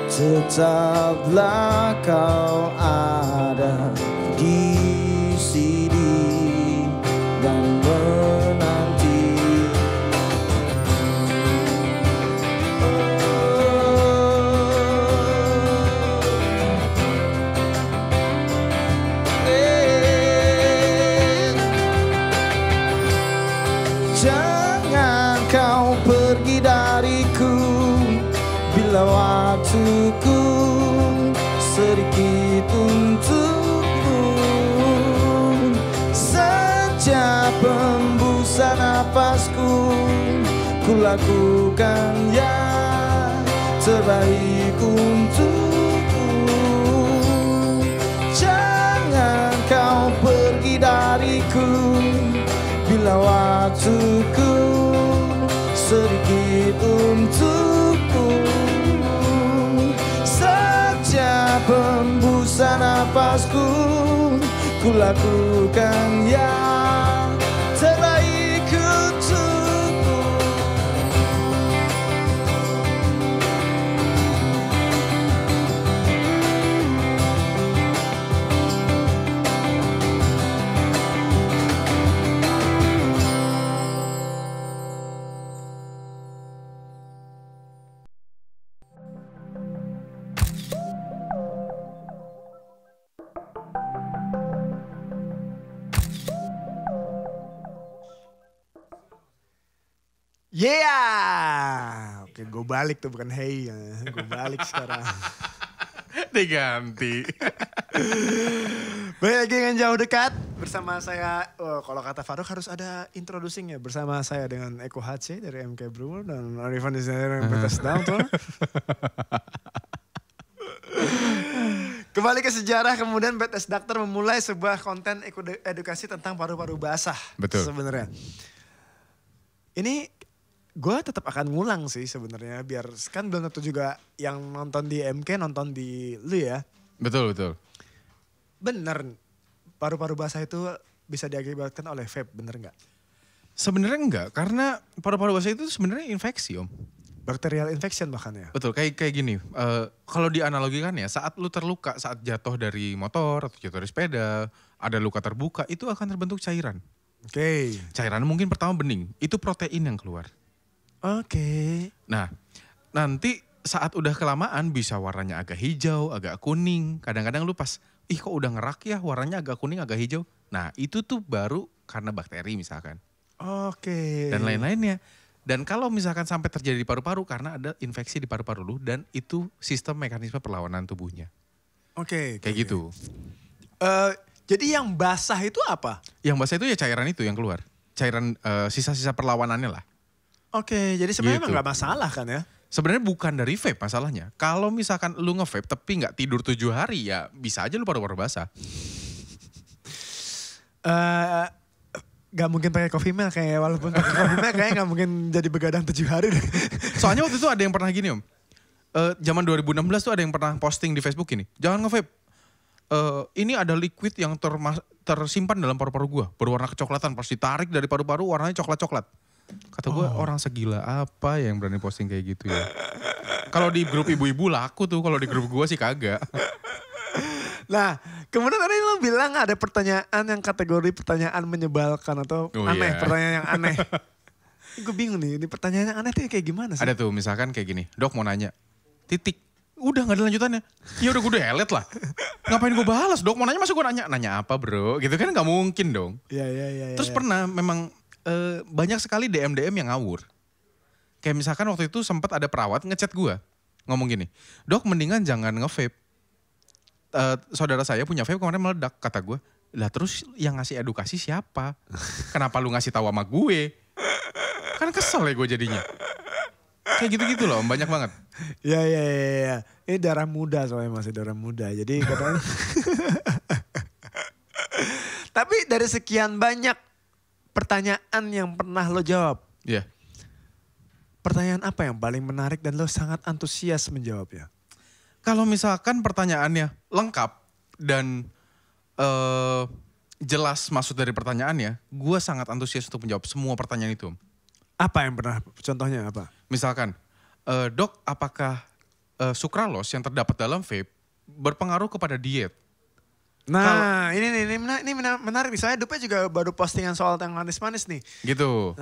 tetaplah kau ada di sini dan menanti. Jangan kau pergi dariku bila waktuku sedikit untukmu. Setiap hembusan napasku ku lakukan yang terbaik untukmu. Jangan kau pergi dariku bila waktuku sedikit untukmu. Setiap hembusan napasku ku lakukan yang terbaik untukmu. Yeah! Oke, gue balik tuh, bukan hey. Gue balik sekarang. Diganti. Baik lagi dengan Jauh Dekat. Bersama saya, kalau kata Faruk harus ada introducing ya. Bersama saya dengan Eko HC dari MK Brewer dan Arifan Designer yang Betas Down tuh. Kembali ke sejarah, kemudian Betas Doctor memulai sebuah konten edukasi tentang paru-paru basah. Betul. Sebenarnya. Ini gue tetap akan ngulang sih sebenarnya, biar kan belum tentu juga yang nonton di MK nonton di lu ya. Betul, betul. Bener, paru-paru basah itu bisa diakibatkan oleh vape, bener nggak? Sebenarnya enggak, karena paru-paru basah itu sebenarnya infeksi, Om. Bacterial infection bahkan ya. Betul, kayak gini. Kalau dianalogikan ya, saat lu terluka, saat jatuh dari motor atau jatuh dari sepeda, ada luka terbuka, itu akan terbentuk cairan. Oke. Cairan mungkin pertama bening, itu protein yang keluar. Oke. Nah, nanti saat udah kelamaan bisa warnanya agak hijau, agak kuning. Kadang-kadang lu pas, ih kok udah ngerak ya warnanya agak kuning, agak hijau. Nah itu tuh baru karena bakteri misalkan. Oke. Dan lain-lainnya. Dan kalau misalkan sampai terjadi di paru-paru karena ada infeksi di paru-paru lu dan itu sistem mekanisme perlawanan tubuhnya. Oke. Kayak gitu. Jadi yang basah itu apa? Yang basah itu ya cairan itu yang keluar. Cairan sisa-sisa perlawanannya lah. Oke, jadi sebenarnya Gitu. emang gak masalah kan ya? Sebenarnya bukan dari vape masalahnya. Kalau misalkan lu nge-vape tapi gak tidur 7 hari ya bisa aja lu paru-paru basah. Gak mungkin pakai coffee milk kayak, walaupun pakai coffee milk kayaknya gak mungkin jadi begadang 7 hari deh. Soalnya waktu itu ada yang pernah gini Om. Zaman 2016 tuh ada yang pernah posting di Facebook gini. Jangan nge-vape. Ini ada liquid yang tersimpan dalam paru-paru gua. Berwarna kecoklatan. Pas ditarik dari paru-paru warnanya coklat-coklat. Kata gua orang segila apa yang berani posting kayak gitu ya. Kalau di grup ibu-ibu laku tuh. Kalau di grup gua sih kagak. Nah, kemudian tadi lo bilang ada pertanyaan yang kategori pertanyaan menyebalkan atau aneh, iya. pertanyaan yang aneh. Gue bingung nih, ini pertanyaan yang aneh tuh kayak gimana sih? Ada tuh misalkan kayak gini. Dok mau nanya. Titik. Udah gak ada lanjutannya. Ya udah gue delete lah. Ngapain gue balas dok? Mau nanya masa gue nanya. Nanya apa bro? Gitu kan gak mungkin dong. Iya. Terus pernah memang banyak sekali DM yang ngawur. Kayak misalkan waktu itu sempat ada perawat ngechat gue. Ngomong gini. Dok mendingan jangan nge-vape. Saudara saya punya vape kemarin meledak. Kata gue. Lah terus yang ngasih edukasi siapa? Kenapa lu ngasih tahu sama gue? Kan kesel ya gue jadinya. Kayak gitu-gitu loh, banyak banget. Iya. Ini darah muda soalnya, masih darah muda. Jadi katanya. Tapi dari sekian banyak pertanyaan yang pernah lo jawab. Iya. Pertanyaan apa yang paling menarik dan lo sangat antusias menjawabnya? Kalau misalkan pertanyaannya lengkap dan jelas maksud dari pertanyaannya, gue sangat antusias untuk menjawab semua pertanyaan itu. Apa yang pernah, contohnya apa? Misalkan, dok apakah sukralos yang terdapat dalam vape berpengaruh kepada diet? Nah, ini menarik. Misalnya Dupe juga baru postingan soal yang manis-manis nih. Gitu.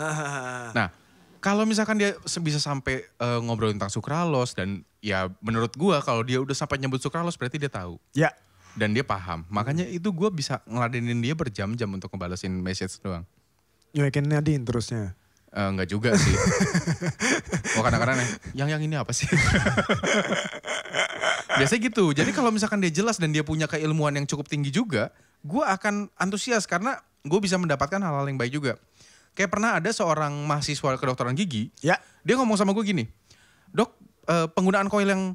Nah, kalau misalkan dia bisa sampai ngobrol tentang sukralos dan ya menurut gue kalau dia udah sampai nyebut sukralos berarti dia tahu. Ya. Dan dia paham. Makanya itu gue bisa ngeladenin dia berjam-jam untuk ngebalesin message doang. Nyuekin Nadine terusnya. Enggak juga sih. Oh kadang-kadang yang ini apa sih? Biasanya gitu. Jadi kalau misalkan dia jelas dan dia punya keilmuan yang cukup tinggi juga, gue akan antusias karena gue bisa mendapatkan hal-hal yang baik juga. Kayak pernah ada seorang mahasiswa kedokteran gigi, Ya. dia ngomong sama gue gini, dok penggunaan koil yang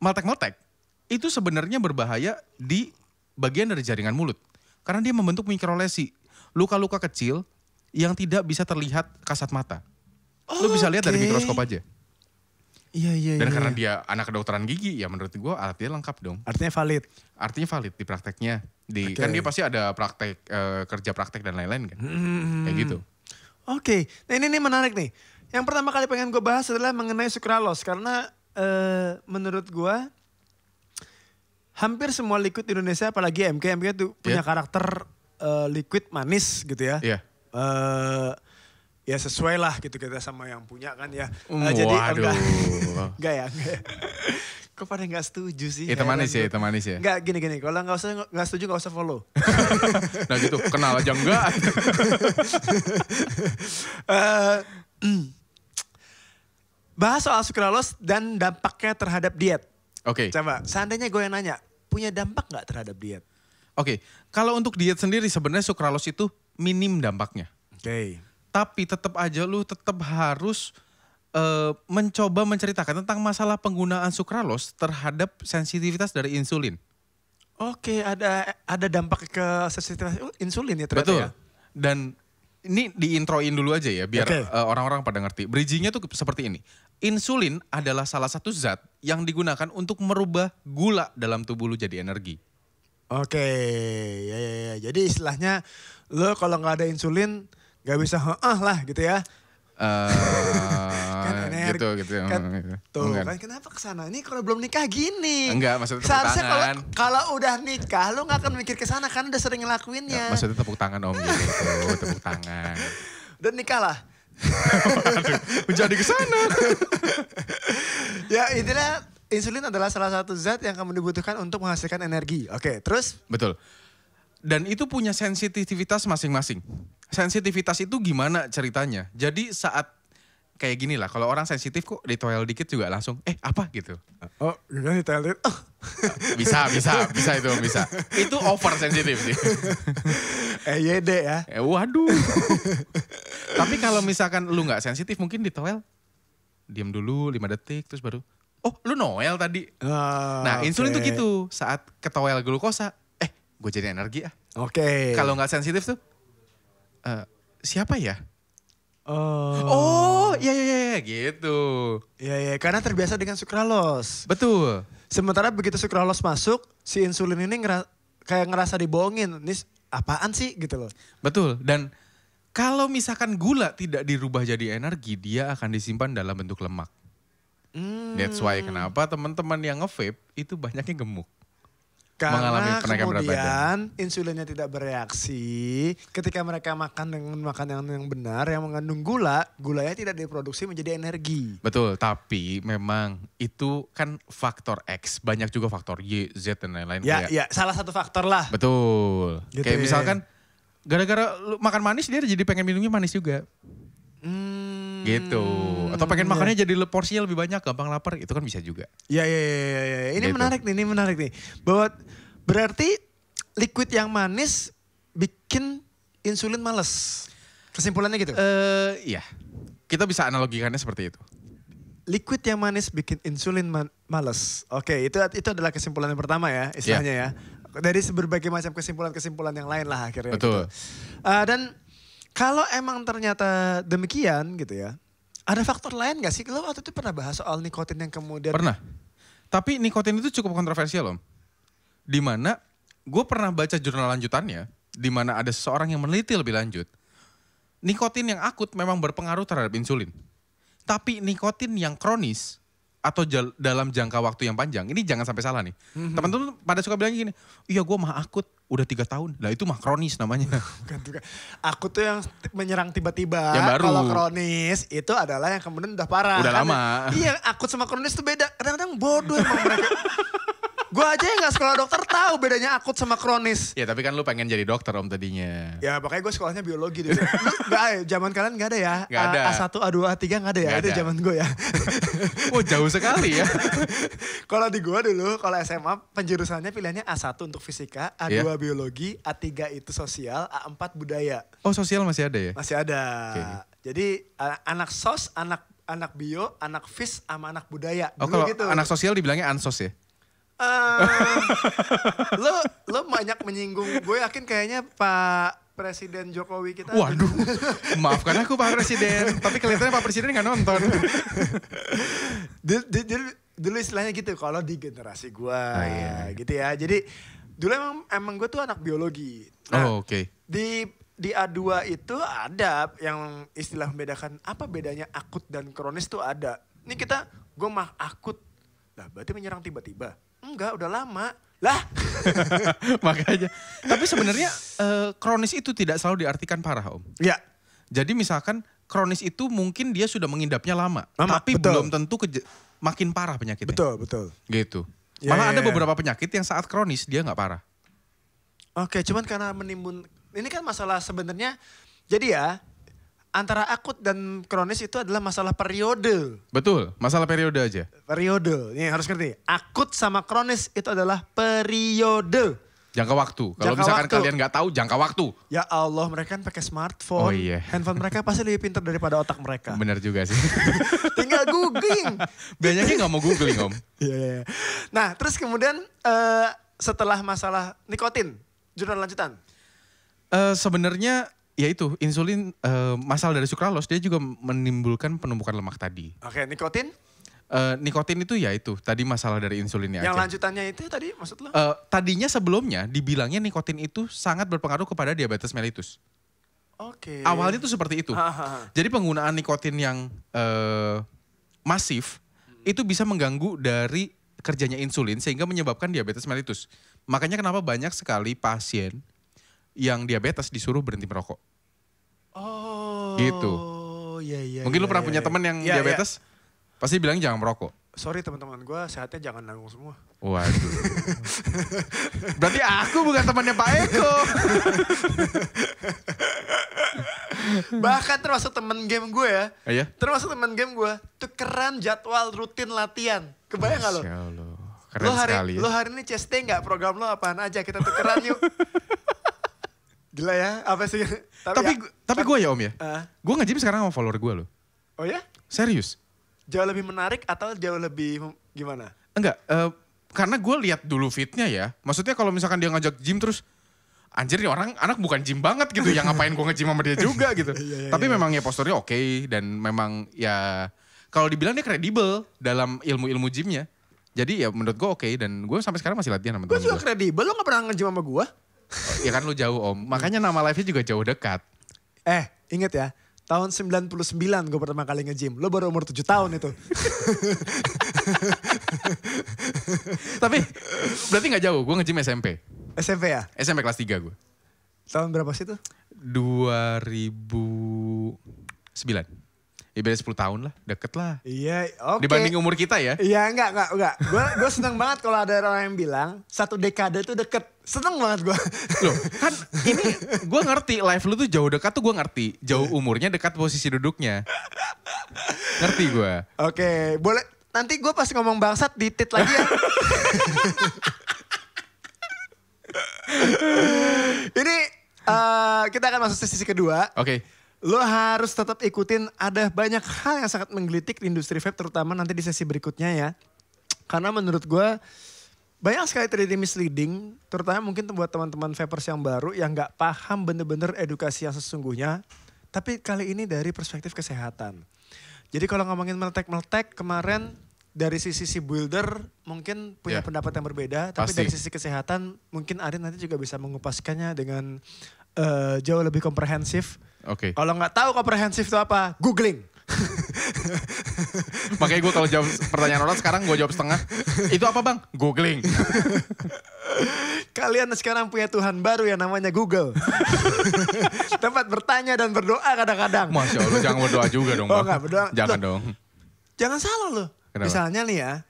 meletek-meletek itu sebenarnya berbahaya di bagian dari jaringan mulut. Karena dia membentuk mikrolesi, luka-luka kecil yang tidak bisa terlihat kasat mata. Lu bisa lihat dari mikroskop aja. Iya. Dan karena dia anak kedokteran gigi, ya menurut gue alatnya lengkap dong. Artinya valid. Artinya valid di prakteknya. Kan dia pasti ada praktek, kerja praktek dan lain-lain kan. Kayak gitu. Oke, nah ini menarik nih. Yang pertama kali pengen gue bahas adalah mengenai sukralos. Karena menurut gue hampir semua liquid di Indonesia, apalagi MK itu punya karakter liquid manis gitu ya. Iya. Ya sesuai lah gitu kita sama yang punya kan ya. Jadi enggak ya. Kok pada gak setuju sih? Itu manis ya, itu manis ya. Enggak, gini. Kalau gak setuju gak usah follow. Nah gitu, kenal aja enggak. bahas soal sukralos dan dampaknya terhadap diet. Oke. Coba, seandainya gue yang nanya, punya dampak nggak terhadap diet? Oke, kalau untuk diet sendiri sebenarnya sukralos itu minim dampaknya. Oke. Tapi tetap aja lu tetap harus mencoba menceritakan tentang masalah penggunaan sukralos terhadap sensitivitas dari insulin. Oke, ada dampak ke sensitivitas insulin ya ternyata. Betul. Ya? Dan ini diintroin dulu aja ya biar Oke. orang-orang pada ngerti. Bridgingnya tuh seperti ini. Insulin adalah salah satu zat yang digunakan untuk merubah gula dalam tubuh lu jadi energi. Oke, ya. Jadi istilahnya lo kalau nggak ada insulin nggak bisa lah gitu ya. Kan energi, gitu. kan, tuh Enggak. kan kenapa kesana? Ini kalau belum nikah gini. Enggak, maksudnya tepuk Seharusnya tangan. kalau udah nikah lo nggak akan mikir kesana kan udah sering ngelakuinnya. Ya, maksudnya tepuk tangan om gitu, tepuk tangan. Dan nikah lah. Jadi ke sana. Ya intinya insulin adalah salah satu zat yang kamu dibutuhkan untuk menghasilkan energi. Oke, terus? Betul. Dan itu punya sensitivitas masing-masing. Sensitivitas itu gimana ceritanya? Jadi saat kayak gini lah, kalau orang sensitif kok ditoel dikit juga langsung, apa gitu. Oh, udah detailin. Oh. Bisa itu bisa. Itu over sensitif sih. EYD ya. Waduh. Tapi kalau misalkan lu nggak sensitif mungkin ditoel, diam dulu 5 detik terus baru, oh lu noel tadi. Nah insulin tuh gitu, saat ketoel glukosa, gue jadi energi ah. Oke. Kalau nggak sensitif tuh, siapa ya? Oh, iya gitu. Iya, karena terbiasa dengan sukralos. Betul. Sementara begitu sukralos masuk, si insulin ini kayak ngerasa dibohongin. Ini apaan sih gitu loh. Betul. Dan kalau misalkan gula tidak dirubah jadi energi, dia akan disimpan dalam bentuk lemak. That's why kenapa teman-teman yang nge-vape itu banyaknya gemuk. Mengalami Karena kenaikan berat badan. kemudian insulinnya tidak bereaksi. Ketika mereka makan dengan makanan yang benar, yang mengandung gula, gulanya tidak diproduksi menjadi energi. Betul, tapi memang itu kan faktor X. Banyak juga faktor Y, Z, dan lain-lain. Ya, salah satu faktor lah. Betul. Gitu Kayak ya. misalkan gara-gara lu makan manis dia jadi pengen minumnya manis juga. Gitu. Atau pengen makannya jadi porsinya lebih banyak, gampang lapar, itu kan bisa juga. Ya. Ini Gitu. menarik nih. Bahwa berarti liquid yang manis bikin insulin males. Kesimpulannya gitu. Iya. Kita bisa analogikannya seperti itu. Liquid yang manis bikin insulin males. Oke, itu adalah kesimpulan yang pertama ya, istilahnya ya. Dari berbagai macam kesimpulan-kesimpulan yang lain lah akhirnya. Betul. Gitu. Dan kalau emang ternyata demikian gitu ya, ada faktor lain gak sih? Lo waktu itu pernah bahas soal nikotin yang kemudian... Pernah. Tapi nikotin itu cukup kontroversial om. Dimana gue pernah baca jurnal lanjutannya, dimana ada seseorang yang meneliti lebih lanjut. Nikotin yang akut memang berpengaruh terhadap insulin. Tapi nikotin yang kronis atau dalam jangka waktu yang panjang, ini jangan sampai salah nih. Teman-teman pada suka bilang gini, iya gue mah akut udah 3 tahun. Lah itu mah kronis namanya. Bukan. Aku tuh yang menyerang tiba-tiba. Yang baru. Kalau kronis itu adalah yang kemudian udah parah. Udah lama. Iya, akut sama kronis itu beda. Kadang-kadang bodoh emang mereka. Gue aja yang gak sekolah dokter tahu bedanya akut sama kronis. Ya tapi kan lu pengen jadi dokter om tadinya. Ya makanya gue sekolahnya biologi dulu. Zaman kalian gak ada ya? Gak ada. A1, A2, A3 gak ada ya? Gak Itu ada. zaman gue ya. Oh jauh sekali ya. Kalau di gue dulu, kalau SMA penjurusannya pilihannya A1 untuk fisika, A2 Iya. biologi, A3 itu sosial, A4 budaya. Oh sosial masih ada ya? Masih ada. Oke. Jadi anak sos, anak bio, anak fis, sama anak budaya. Oh Dulu kalau gitu. anak sosial dibilangnya ansos ya? Lo banyak menyinggung. Gue yakin kayaknya Pak Presiden Jokowi kita. Waduh, maafkan aku Pak Presiden. Tapi kelihatannya Pak Presiden nggak nonton. Dulu istilahnya gitu kalau di generasi gue. iya. Gitu ya. Jadi dulu emang gue tuh anak biologi. Oh oke. Di A2 itu ada yang istilah membedakan apa bedanya akut dan kronis tuh ada. Ini gue mah akut. Lah berarti menyerang tiba-tiba. Enggak, udah lama. Lah. Makanya. Tapi sebenarnya kronis itu tidak selalu diartikan parah om. Ya. Jadi misalkan kronis itu mungkin dia sudah mengidapnya lama. Lama, Tapi betul. belum tentu makin parah penyakitnya. Betul. Gitu. Ya, Malah ada ya. beberapa penyakit yang saat kronis dia nggak parah. Oke, cuman karena menimbun. Ini kan masalah sebenarnya. Jadi ya, antara akut dan kronis itu adalah masalah periode. Betul, masalah periode aja. Periode, ini harus ngerti. Akut sama kronis itu adalah periode. Jangka waktu. Kalau Jangka misalkan waktu. kalian nggak tahu jangka waktu. Ya Allah, mereka kan pakai smartphone. Oh iya. Handphone mereka pasti lebih pintar daripada otak mereka. Bener juga sih. Tinggal googling. Banyaknya nggak mau googling om. Iya, iya. Nah, terus kemudian setelah masalah nikotin, jurnal lanjutan. Sebenarnya ya itu insulin masalah dari sukralos dia juga menimbulkan penumpukan lemak tadi. Oke, nikotin. Nikotin itu ya itu tadi masalah dari insulinnya Yang aja. lanjutannya itu tadi maksud lo? Tadinya sebelumnya dibilangnya nikotin itu sangat berpengaruh kepada diabetes mellitus. Oke. Awalnya tuh seperti itu. Hahaha. Jadi penggunaan nikotin yang masif itu bisa mengganggu dari kerjanya insulin sehingga menyebabkan diabetes mellitus. Makanya kenapa banyak sekali pasien yang diabetes disuruh berhenti merokok. Oh. Gitu. Iya. Mungkin lu pernah punya iya. teman yang Iya, diabetes, pasti bilang jangan merokok. Sorry teman-teman gue, sehatnya jangan nanggung semua. Waduh. Berarti aku bukan temannya Pak Eko. Bahkan termasuk temen game gue ya. Iya? Termasuk temen game gue, tukeran jadwal rutin latihan. Kebayang gak lo? Masya Allah. Keren sekali ya. Lo hari ini CST gak? Program lo apaan aja? Kita tukeran yuk. Gila ya, apa sih? Tapi gue ya om ya. Gue nge-gym sekarang sama follower gue loh. Oh ya? Serius. Jauh lebih menarik atau jauh lebih gimana? Enggak, karena gue lihat dulu fitnya ya. Maksudnya kalau misalkan dia ngajak gym terus, anjir nih orang anak bukan gym banget gitu. Yang ngapain gue nge-gym sama dia juga gitu. Tapi memang ya posturnya oke dan memang ya kalau dibilang dia kredibel dalam ilmu-ilmu gymnya. Jadi ya menurut gue oke dan gue sampai sekarang masih latihan sama Gue temen juga gue. kredibel, lo gak pernah nge-gym sama gue? Ya kan lu jauh om, makanya nama live-nya juga jauh dekat. Inget ya, tahun 99 gue pertama kali nge-gym. Lo baru umur 7 tahun itu. Tapi berarti gak jauh, gue nge-gym SMP. SMP ya? SMP kelas 3 gue. Tahun berapa sih itu? 2009. Ya beda 10 tahun lah, deket lah. Iya, oke. Dibanding umur kita ya. Iya, enggak. Gue seneng banget kalau ada orang yang bilang 1 dekade itu deket. Seneng banget gue. Loh kan ini gue ngerti live lu tuh jauh dekat tuh gue ngerti. Jauh umurnya dekat posisi duduknya. Ngerti gue. Oke, boleh. Nanti gue pas ngomong bangsat ditit lagi ya. Ini kita akan masuk sesi kedua. Oke. Lo harus tetap ikutin, ada banyak hal yang sangat menggelitik di industri vape terutama nanti di sesi berikutnya ya. Karena menurut gue banyak sekali terjadi misleading, terutama mungkin buat teman-teman vapers yang baru yang gak paham bener-bener edukasi yang sesungguhnya. Tapi kali ini dari perspektif kesehatan. Jadi kalau ngomongin meletek-meletek kemarin dari sisi si builder mungkin punya Ya. pendapat yang berbeda. Tapi Pasti. dari sisi kesehatan mungkin Arin nanti juga bisa mengupaskannya dengan jauh lebih komprehensif. Oke. Kalau nggak tahu komprehensif itu apa, googling. Makanya gue kalau jawab pertanyaan orang sekarang gue jawab setengah. Itu apa bang? Googling. Kalian sekarang punya Tuhan baru yang namanya Google. Tempat bertanya dan berdoa kadang-kadang. Masya Allah jangan berdoa juga dong Oh, bang. nggak berdoa. Jangan Loh, dong. Jangan salah loh. Kenapa? Misalnya nih ya,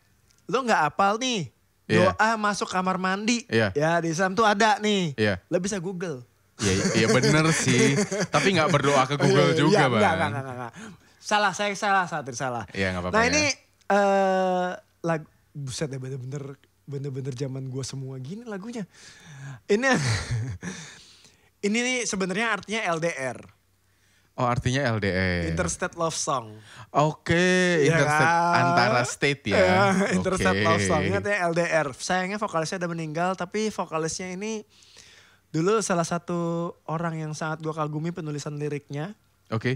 lo nggak apal nih. Iya. Doa masuk kamar mandi. Iya. Ya di Islam tuh ada nih. Iya. Lo bisa Google. Iya bener sih. Tapi gak berdoa ke Google juga bang. Enggak. Salah, saya salah, salah. Iya gak apa-apa Nah ya. ini lagu, buset ya bener-bener zaman gue semua gini lagunya. Ini ini nih sebenarnya artinya LDR, Oh artinya LDR. Interstate Love Song. Oke, Iya interstate kan? antara state ya. Iya, Interstate Oke. Love Song, ini artinya LDR. Sayangnya vokalisnya udah meninggal, tapi vokalisnya ini dulu salah satu orang yang sangat gue kagumi penulisan liriknya, Oke,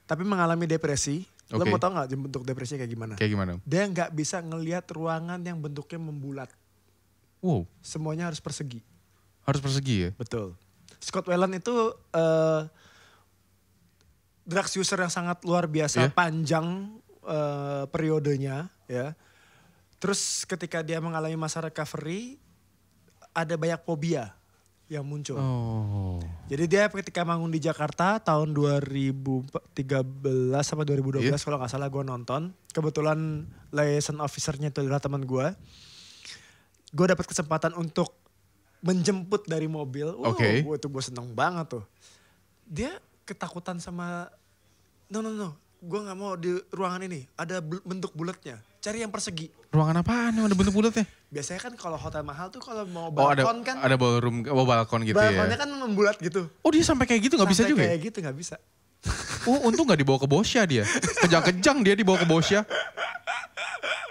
tapi mengalami depresi. Lo Oke. mau tau gak bentuk depresinya kayak gimana? kayak gimana? Dia nggak bisa ngelihat ruangan yang bentuknya membulat. Wow, Semuanya harus persegi. harus persegi ya? Betul. Scott Weiland itu drugs user yang sangat luar biasa, Iya. panjang periodenya ya. Terus ketika dia mengalami masa recovery, ada banyak fobia yang muncul. Oh, Jadi dia ketika bangun di Jakarta tahun 2013 sama 2012 Iya. kalau nggak salah gue nonton. Kebetulan liaison officernya itu adalah teman gue. Gue dapat kesempatan untuk menjemput dari mobil. Oke. Itu gue seneng banget tuh. Dia ketakutan sama No. Gue gak mau di ruangan ini. Ada bentuk bulatnya. Cari yang persegi. Ruangan apaan yang ada bentuk bulatnya? Biasanya kan kalau hotel mahal tuh kalau mau Oh balkon kan. ada ballroom, balkon gitu Balkonnya ya. kan membulat gitu. Oh dia sampai kayak gitu gak bisa juga ya? Kayak gitu gak bisa. Untung gak dibawa ke Bosya dia. Kejang-kejang dia dibawa ke Bosya.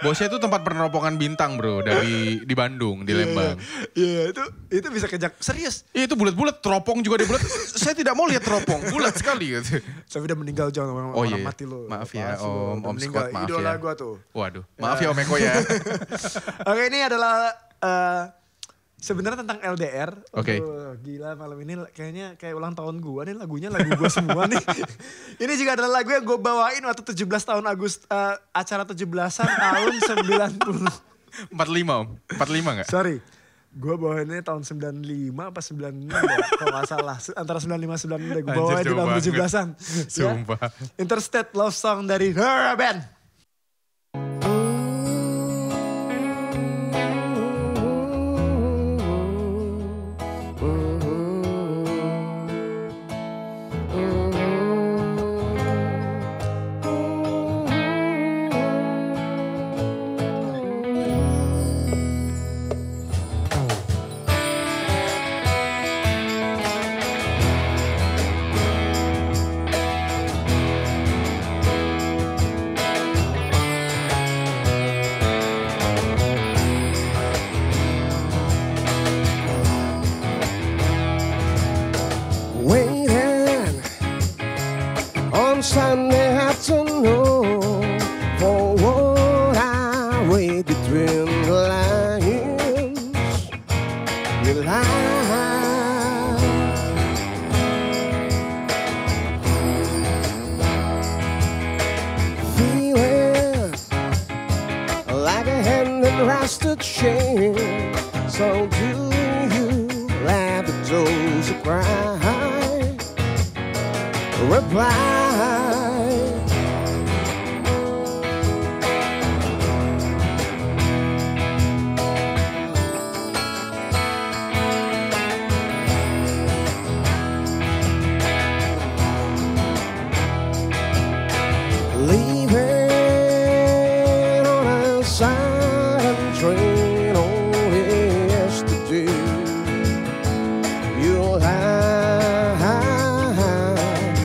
Bosya itu tempat peneropongan bintang bro, di Bandung, di Lembang. Iya, itu bisa kejak. Serius. Iya itu bulat-bulat, teropong juga dia bulat. Saya tidak mau lihat teropong, bulat sekali gitu. Tapi udah meninggal jangan orang mati lo. Maaf ya Om Scott, maaf idola ya. gua tuh. Waduh, maaf ya Om Eko ya. Oke, ini adalah sebenarnya tentang LDR. Oke. Aduh, gila malam ini kayaknya kayak ulang tahun gua nih, lagunya lagu gua semua nih. Ini juga adalah lagu yang gue bawain waktu 17 tahun acara 17-an tahun 90. 45 Om, 45 gak? Sorry. Gue bawainnya tahun 95 apa 96 ya, kalau gak salah. Antara 95 96 deh gue bawain di tahun 17-an. Sumpah. Ya? Interstate Love Song dari Her Band. Sunday afternoon for what I read between the lines. You lie. Feeling like a hand in rusted chain. So do you laugh at those who cry? Reply. Leaving on a silent train only yesterday. You lie.